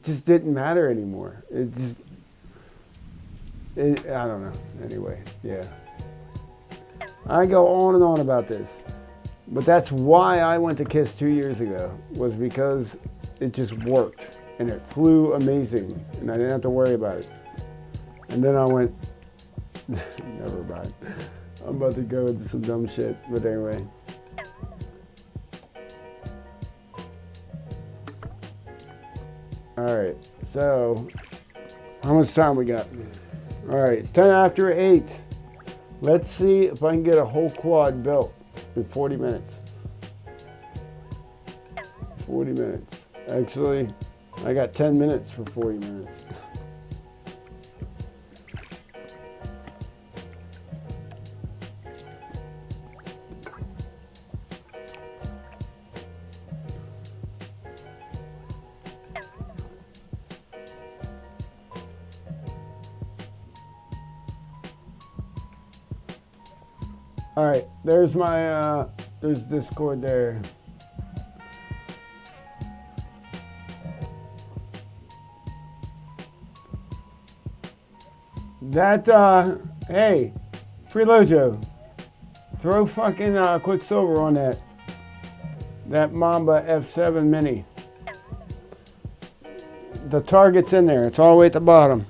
just didn't matter anymore. I don't know. Anyway, yeah. I go on and on about this. But that's why I went to KISS 2 years ago, was because it just worked. And it flew amazing. And I didn't have to worry about it. And then I went, never mind. I'm about to go into some dumb shit. But anyway. Alright, so how much time we got? Alright, it's 10 after 8. Let's see if I can get a whole quad built in 40 minutes. 40 minutes. Actually, I got 10 minutes for 40 minutes. All right, there's my, there's Discord there. That, hey, Freelojo, throw fucking Quicksilver on that Mamba F7 Mini. The target's in there, it's all the way at the bottom.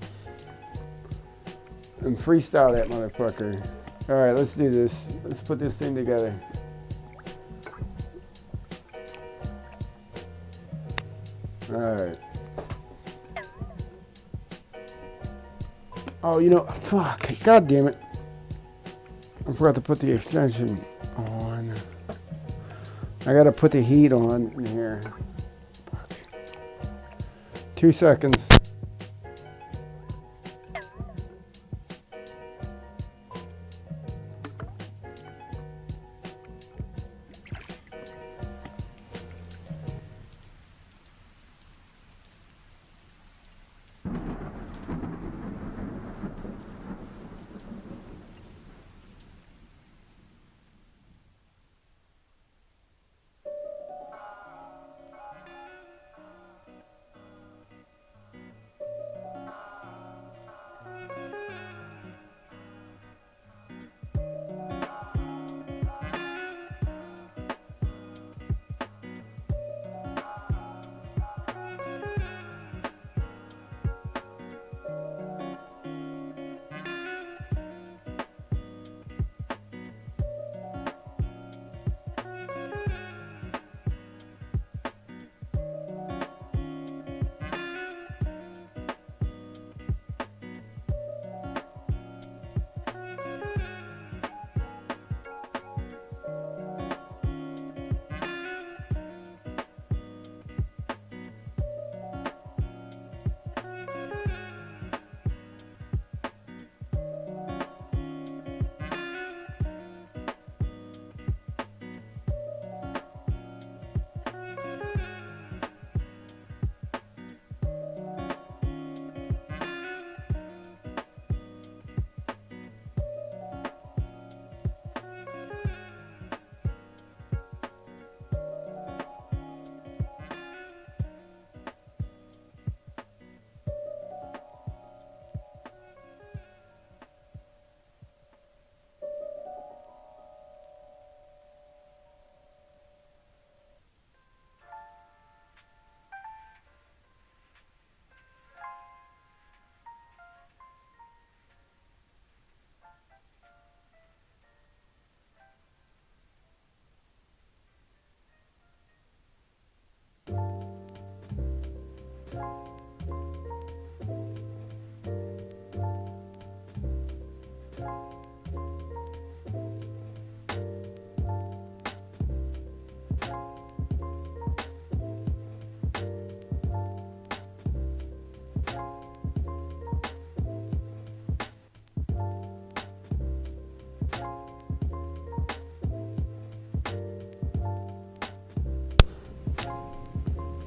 And freestyle that motherfucker. All right, let's do this. Let's put this thing together. All right. Oh, you know, fuck. God damn it. I forgot to put the extension on. I gotta put the heat on in here. Fuck. 2 seconds.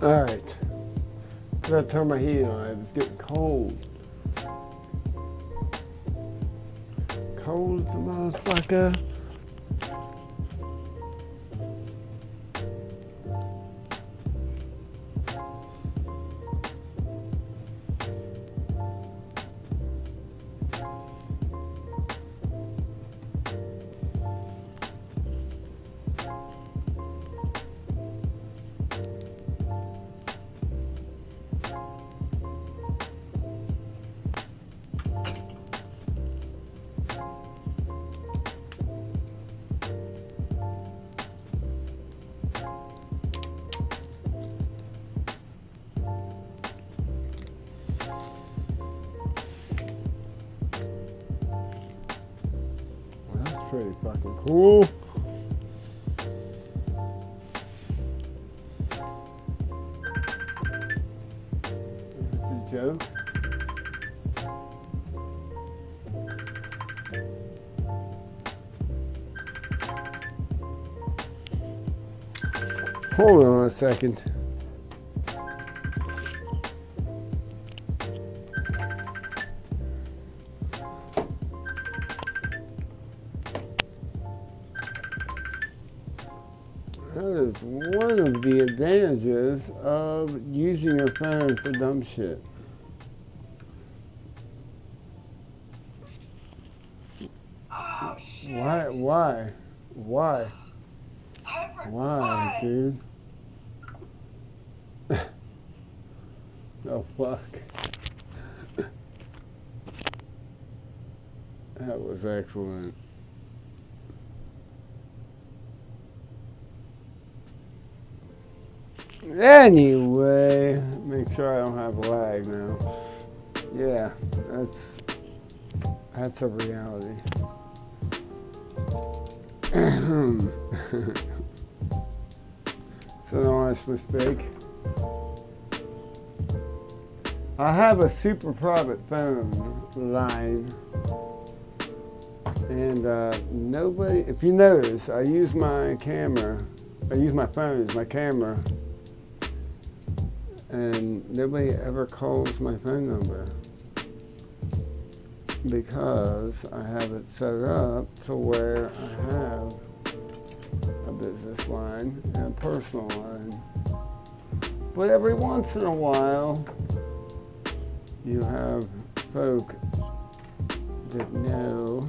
All right. I gotta turn my heat on. It was getting cold. Cold as a motherfucker. Pretty fucking cool. That's a joke. Hold on a second. That is one of the advantages of using your phone for dumb shit. Oh shit. Why, dude? Oh fuck. That was excellent. Anyway, make sure I don't have lag now. Yeah, that's a reality. It's an honest mistake. I have a super private phone line, and nobody, if you notice, I use my phone as my camera, and nobody ever calls my phone number because I have it set up to where I have a business line and a personal line. But every once in a while, you have folk that know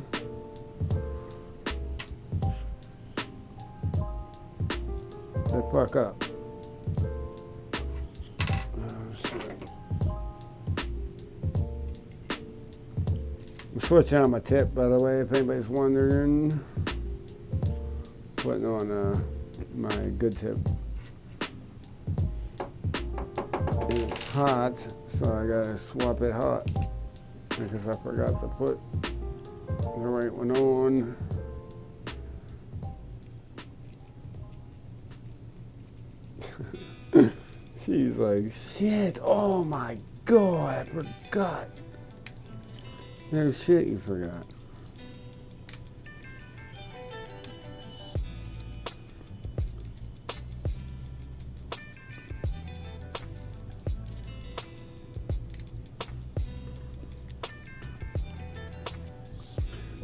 they fuck up. Oh, shit. I'm switching on my tip, by the way, if anybody's wondering. Putting on my good tip. And it's hot, so I gotta swap it hot because I forgot to put the right one on. She's like, shit, oh my god, I forgot. No shit, you forgot.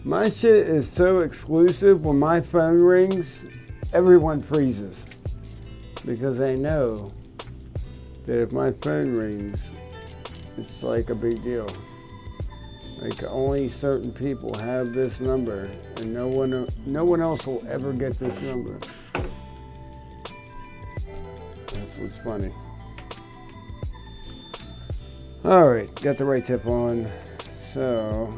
My shit is so exclusive, when my phone rings, everyone freezes. Because they know that if my phone rings, it's like a big deal. Like only certain people have this number, and no one else will ever get this number. That's what's funny. All right, got the right tip on. So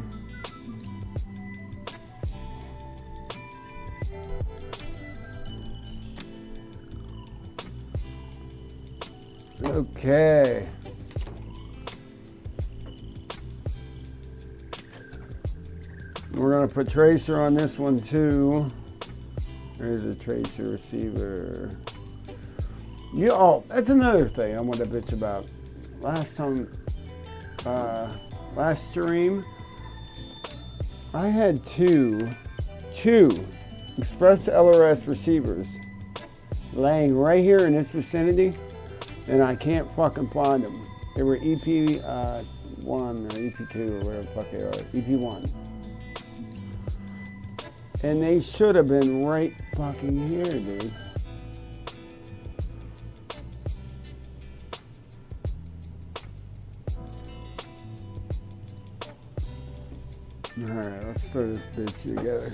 okay. We're gonna put tracer on this one too. There's a tracer receiver. Yeah, oh, that's another thing I want to bitch about. Last time, last stream, I had two Express LRS receivers laying right here in this vicinity, and I can't fucking find them. They were EP1 or EP2 or whatever the fuck they are, EP1. And they should have been right fucking here, dude. Alright, let's throw this bitch together.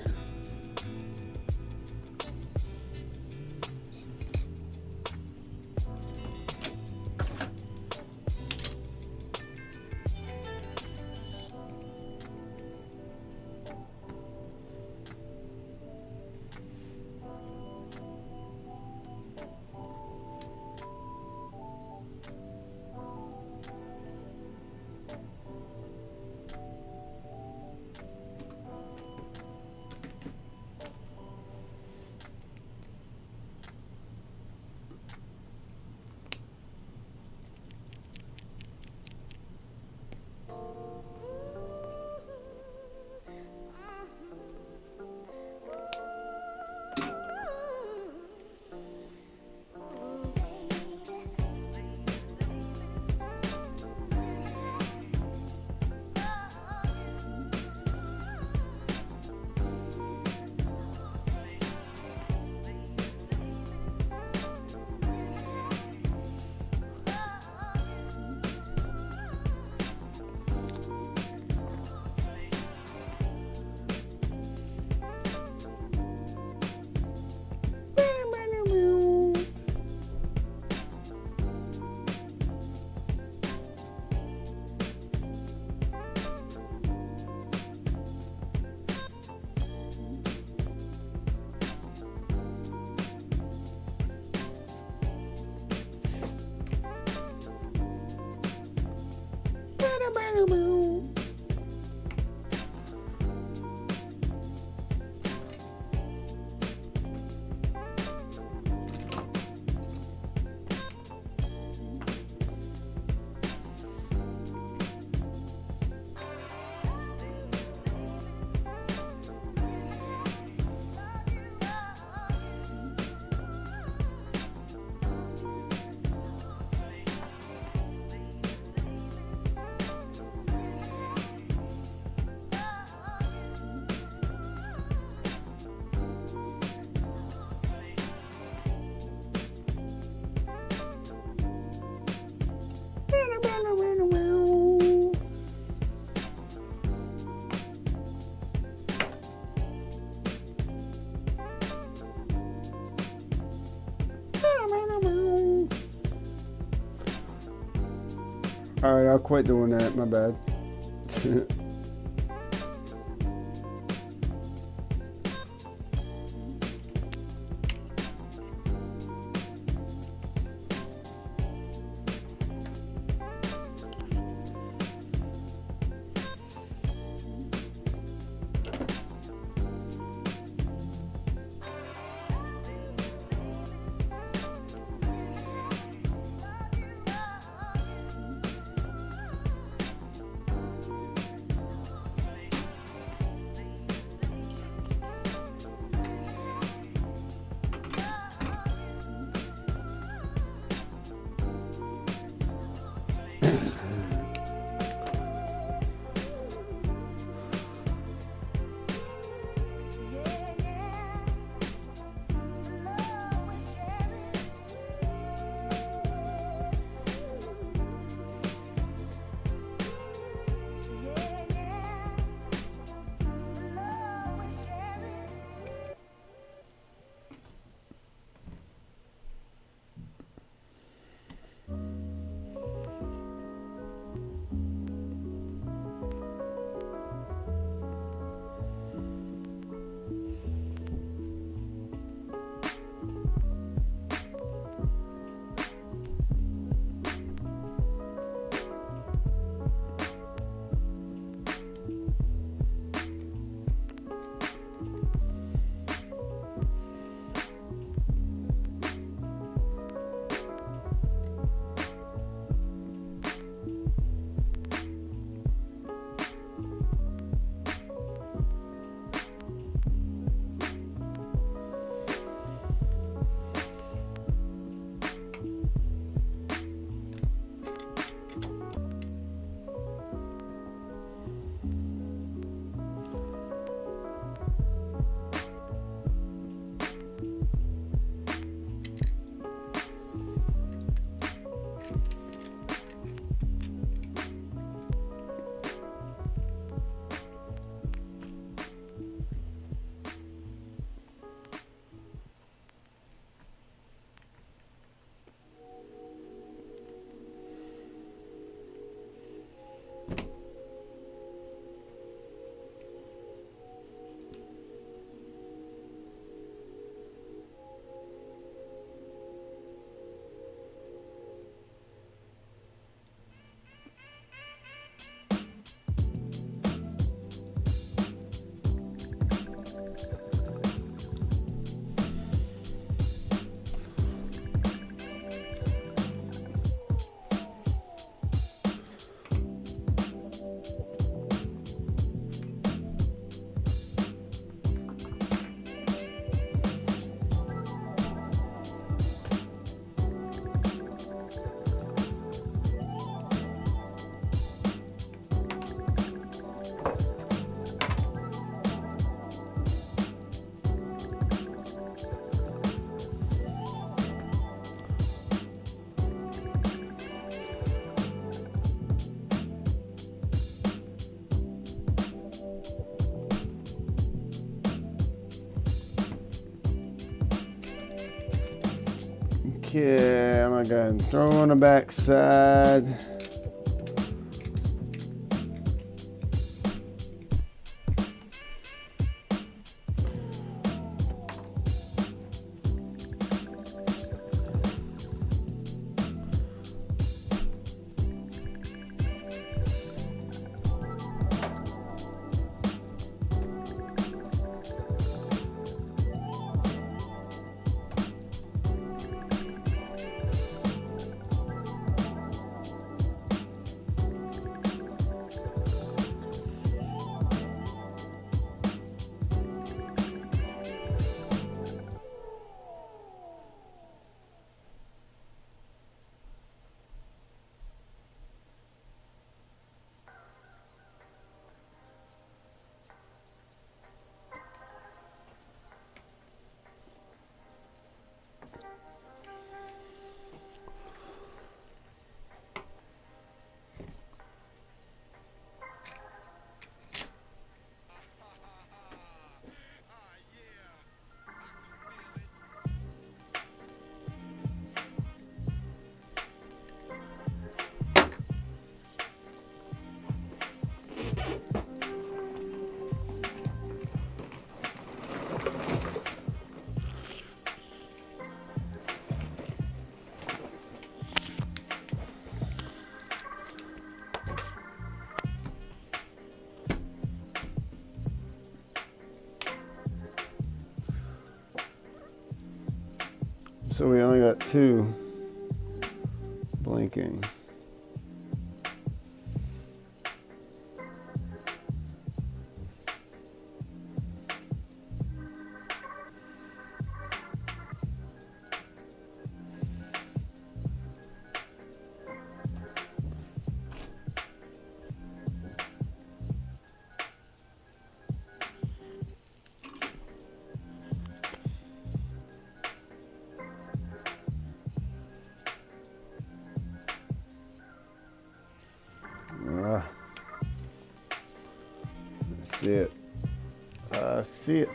Alright, I'll quit doing that, my bad. Okay, I'm gonna go ahead and throw on the back side. So we only got 2 blinking. See it. See it.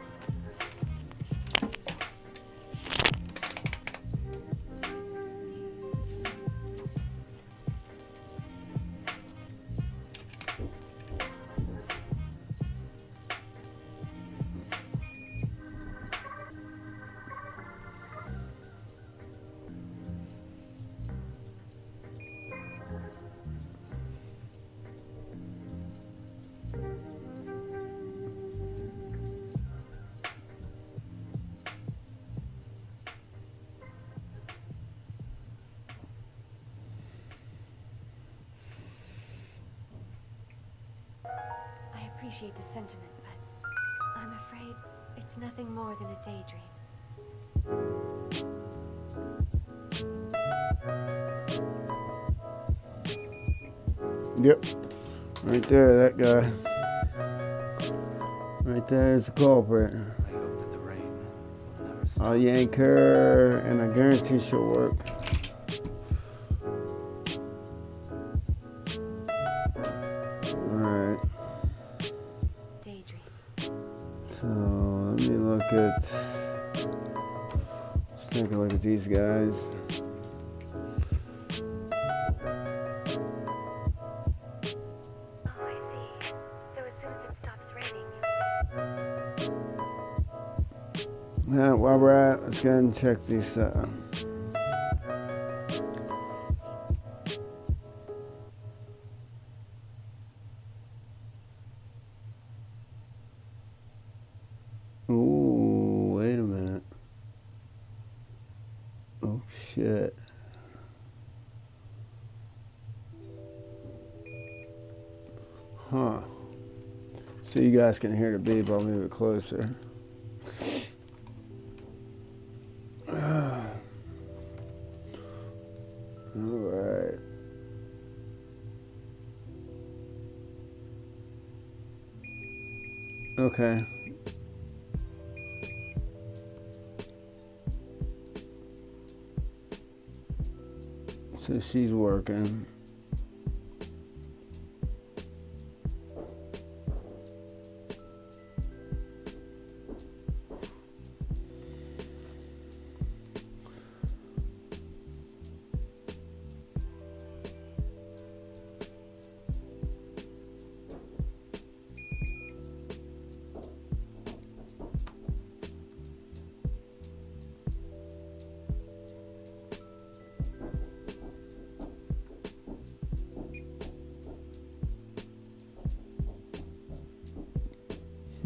I appreciate the sentiment, but I'm afraid it's nothing more than a daydream. Yep. Right there, that guy. Right there is the culprit. I hope that the rain will never stop. I'll yank her, and I guarantee she'll work. Alright. Daydream. So, let me look at... Let's take a look at these guys. Oh, I see. So as soon as it stops raining, Now, while we're at, let's go ahead and check these. Ooh, wait a minute. Oh, shit. Huh. So you guys can hear the beep. I'll move it closer. Alright. Okay. So she's working.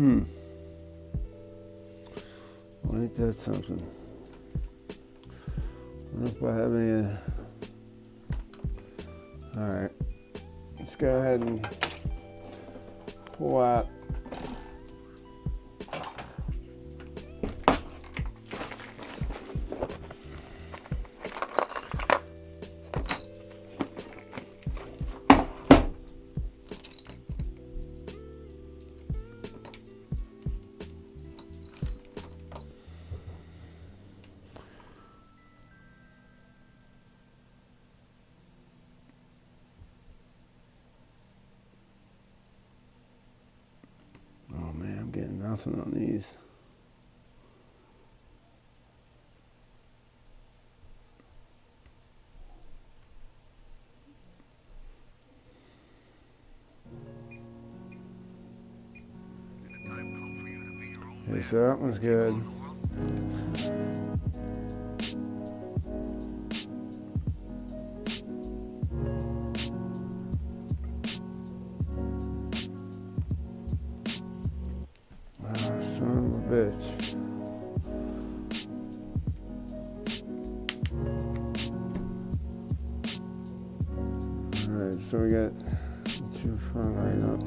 Well, ain't that something? I don't know if I have any. Alright. Let's go ahead and pull out. Oh man, I'm getting nothing on these. Okay, so that one's good. Oh, son of a bitch. Alright, so we got two front line up.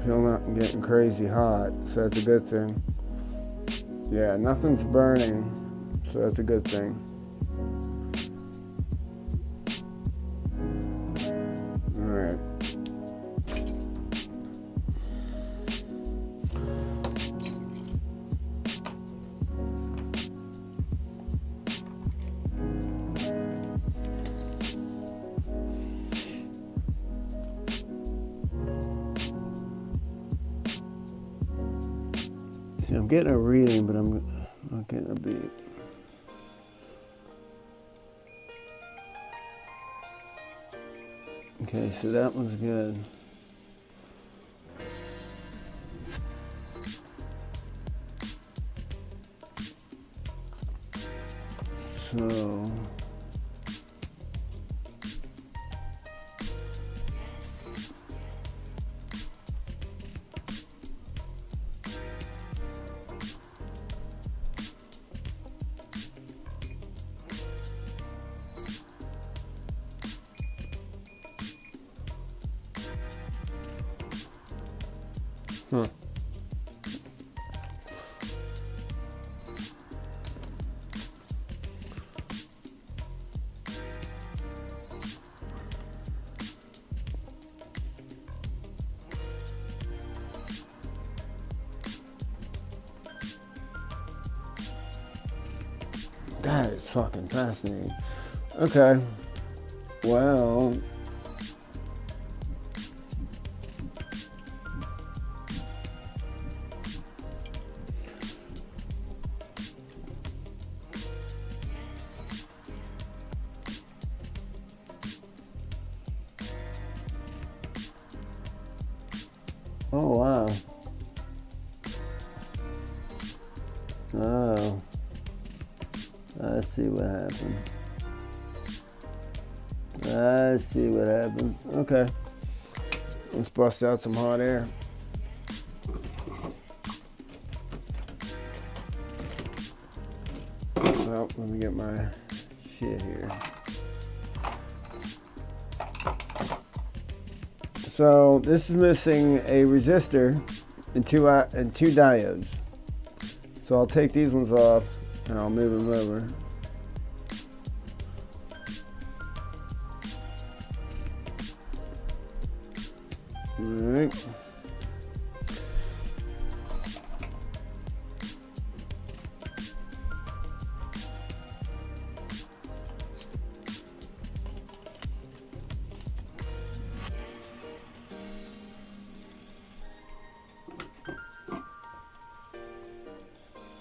Still not getting crazy hot, so that's a good thing. Yeah, nothing's burning, so that's a good thing. All right. See, I'm getting a reading, but I'm not getting a beat. Okay, so that one's good. So that is fucking fascinating. Okay. Well, oh wow. Oh, I see what happened. I see what happened. Okay. Let's bust out some hot air. Well, let me get my shit here. So this is missing a resistor and two diodes. So I'll take these ones off and I'll move them over. Alright.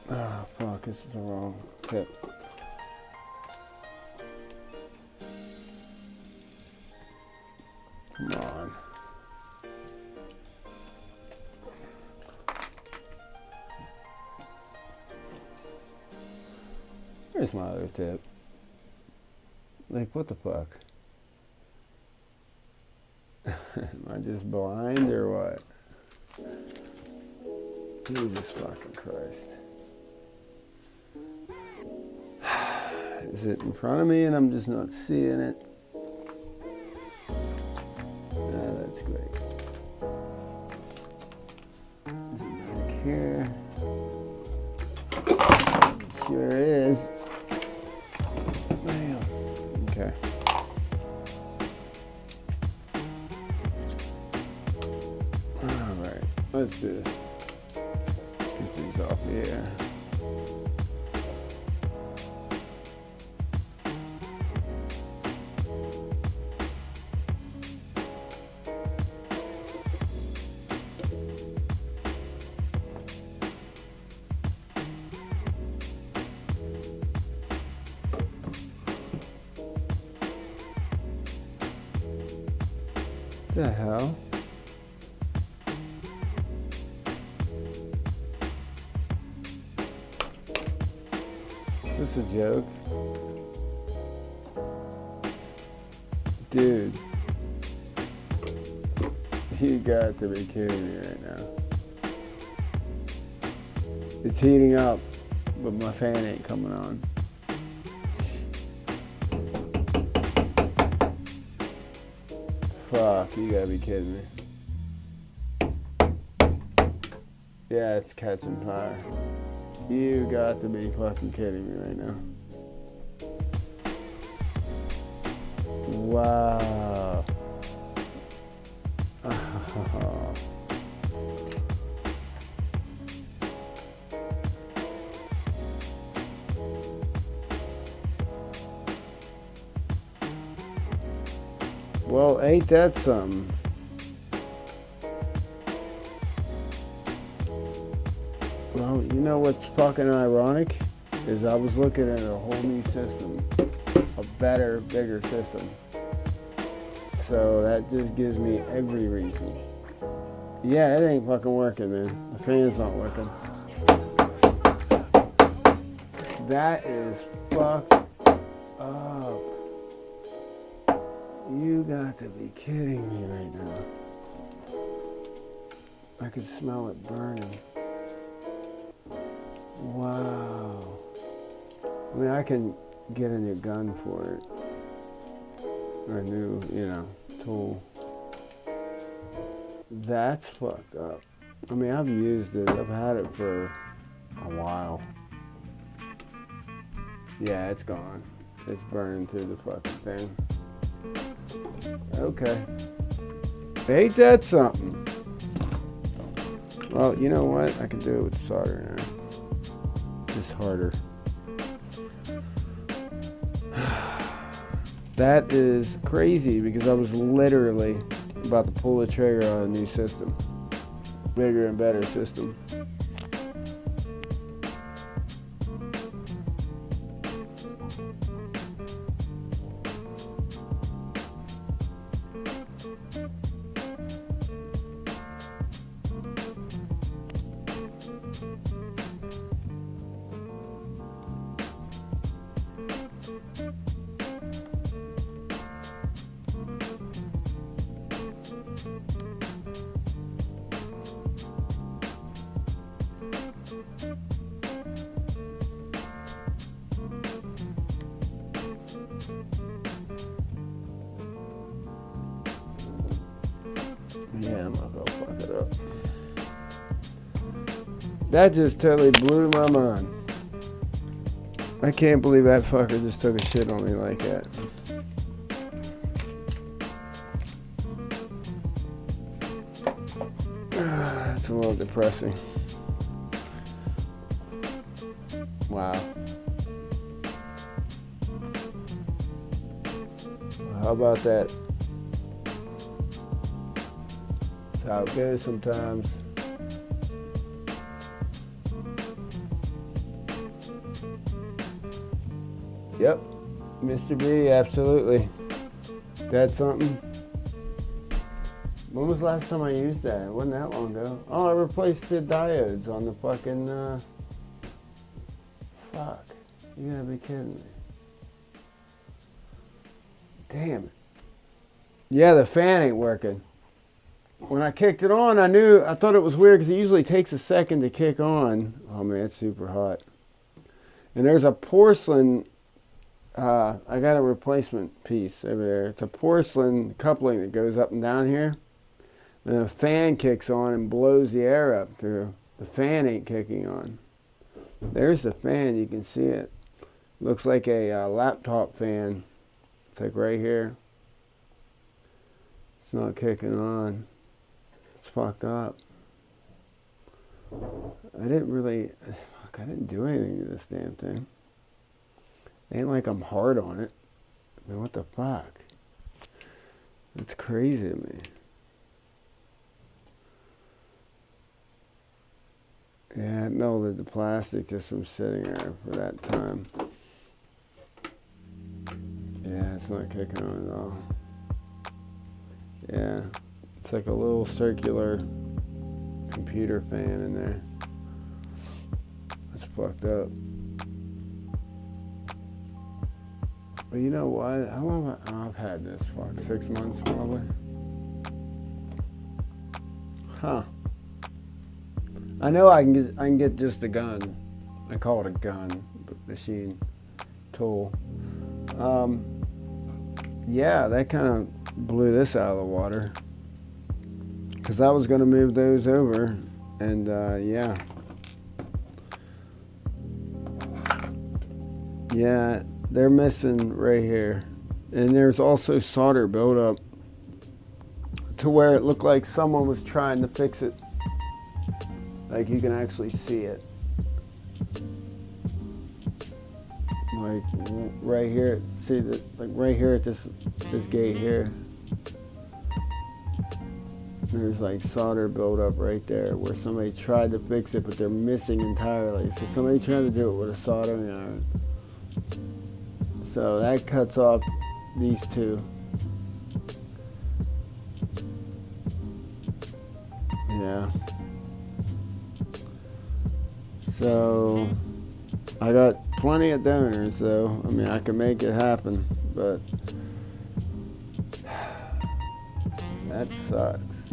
Ah, fuck, this is the wrong tip. Come on. Where's my other tip? Like, what the fuck? Am I just blind or what? Jesus fucking Christ. Is it in front of me and I'm just not seeing it? No, that's great. Is it back here? Sure is. Bam. Okay. Alright, let's do this. Let's get these off here. The hell? Is this a joke? Dude. You got to be kidding me right now. It's heating up, but my fan ain't coming on. Fuck, you gotta be kidding me. Yeah, it's catching fire. You got to be fucking kidding me right now. Wow. Well, ain't that something? Well, you know what's fucking ironic? Is I was looking at a whole new system. A better, bigger system. So that just gives me every reason. Yeah, it ain't fucking working, man. The fan's not working. That is fucked up. You got to be kidding me right now. I can smell it burning. Wow. I mean, I can get a new gun for it. Or a new, tool. That's fucked up. I mean, I've used it. I've had it for a while. Yeah, it's gone. It's burning through the fucking thing. Okay. Ain't that something? Well, you know what? I can do it with solder now. Just harder. That is crazy because I was literally about to pull the trigger on a new system. Bigger and better system. Yeah, I'm not gonna fuck it up. That just totally blew my mind. I can't believe that fucker just took a shit on me like that. That's a little depressing. Wow. How about that? That's how it goes sometimes. Yep, Mr. B, absolutely. That's something. When was the last time I used that? It wasn't that long ago. Oh, I replaced the diodes on the fucking, fuck. You gotta be kidding me. Damn it. Yeah, the fan ain't working. When I kicked it on, I thought it was weird because it usually takes a second to kick on. Oh man, it's super hot. And there's a porcelain, I got a replacement piece over there. It's a porcelain coupling that goes up and down here. And a fan kicks on and blows the air up through. The fan ain't kicking on. There's the fan, you can see it. Looks like a laptop fan. It's like right here. It's not kicking on. It's fucked up. I didn't do anything to this damn thing. It ain't like I'm hard on it. I mean, what the fuck? That's crazy to me. Yeah, it melted the plastic just from sitting there for that time. Yeah, it's not kicking on at all. Yeah, it's like a little circular computer fan in there. That's fucked up. But you know what? How long I've had this? Fuck, 6 months probably. Huh. I know I can get just a gun. I call it a gun, machine, tool. Yeah, that kind of blew this out of the water. Because I was going to move those over, and yeah. Yeah, they're missing right here. And there's also solder buildup to where it looked like someone was trying to fix it. Like you can actually see it. Like right here, see that? Like right here at this gate here. There's like solder buildup right there where somebody tried to fix it, but they're missing entirely. So somebody tried to do it with a soldering iron. So that cuts off these two. Yeah. So I got plenty of donors, though. I mean, I can make it happen, but that sucks.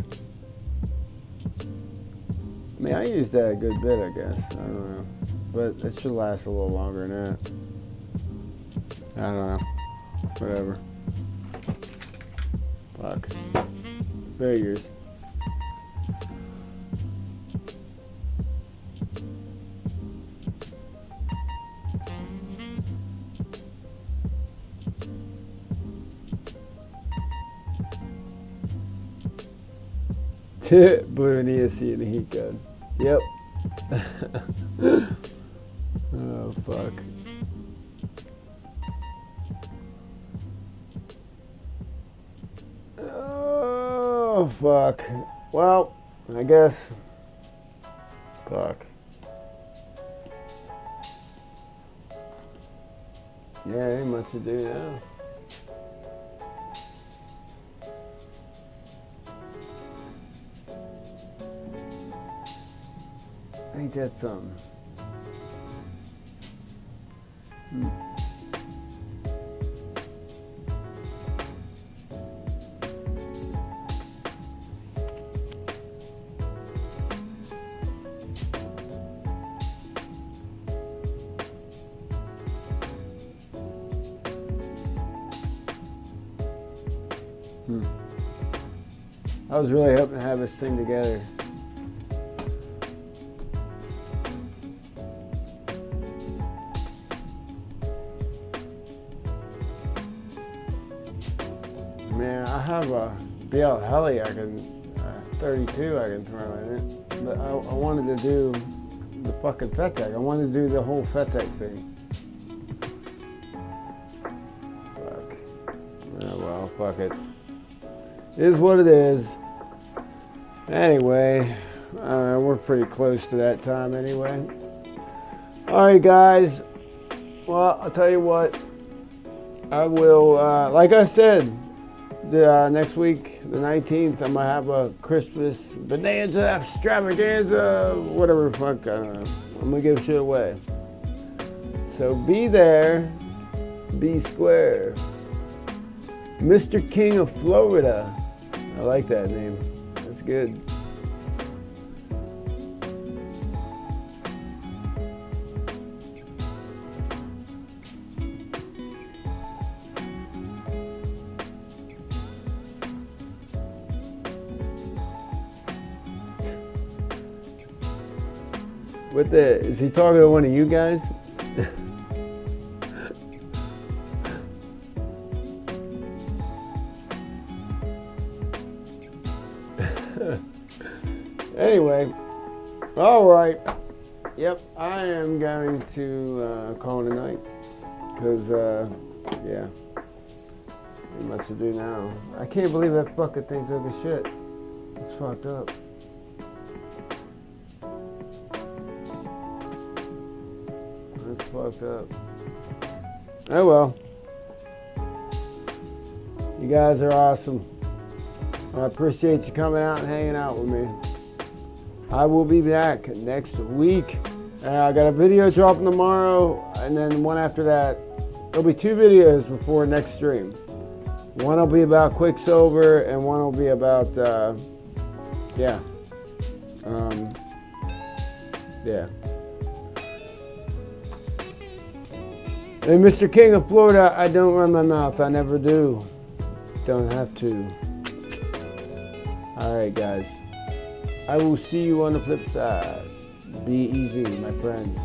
I mean, I used that a good bit, I guess. I don't know, but it should last a little longer than that. I don't know. Whatever. Fuck. Figures. Blew an ESC in a heat gun. Yep. Oh, fuck. Oh, fuck. Well, I guess. Fuck. Yeah, ain't much to do now. Ain't that something? I was really hoping to have this thing together. Man, I have a BL Heli 32 I can throw in it, but I wanted to do the fucking FETEC. I wanted to do the whole FETEC thing. Fuck. Oh well, fuck it. It is what it is. Anyway, we're pretty close to that time anyway. Alright guys, well, I'll tell you what, I will, like I said, next week, the 19th, I'm going to have a Christmas bonanza, extravaganza, whatever the fuck, I'm going to give shit away. So be there, be square. Mr. King of Florida. I like that name. That's good. Is he talking to one of you guys? Anyway, all right. Yep, I am going to call it a night because, yeah, not much to do now. I can't believe that bucket thing took a shit. It's fucked up. That's fucked up. Oh well. You guys are awesome. I appreciate you coming out and hanging out with me. I will be back next week. I got a video dropping tomorrow, and then one after that. There'll be 2 videos before next stream. One will be about Quicksilver, and one will be about, yeah. Yeah. And Mr. King of Florida, I don't run my mouth. I never do. Don't have to. Alright, guys. I will see you on the flip side. Be easy, my friends.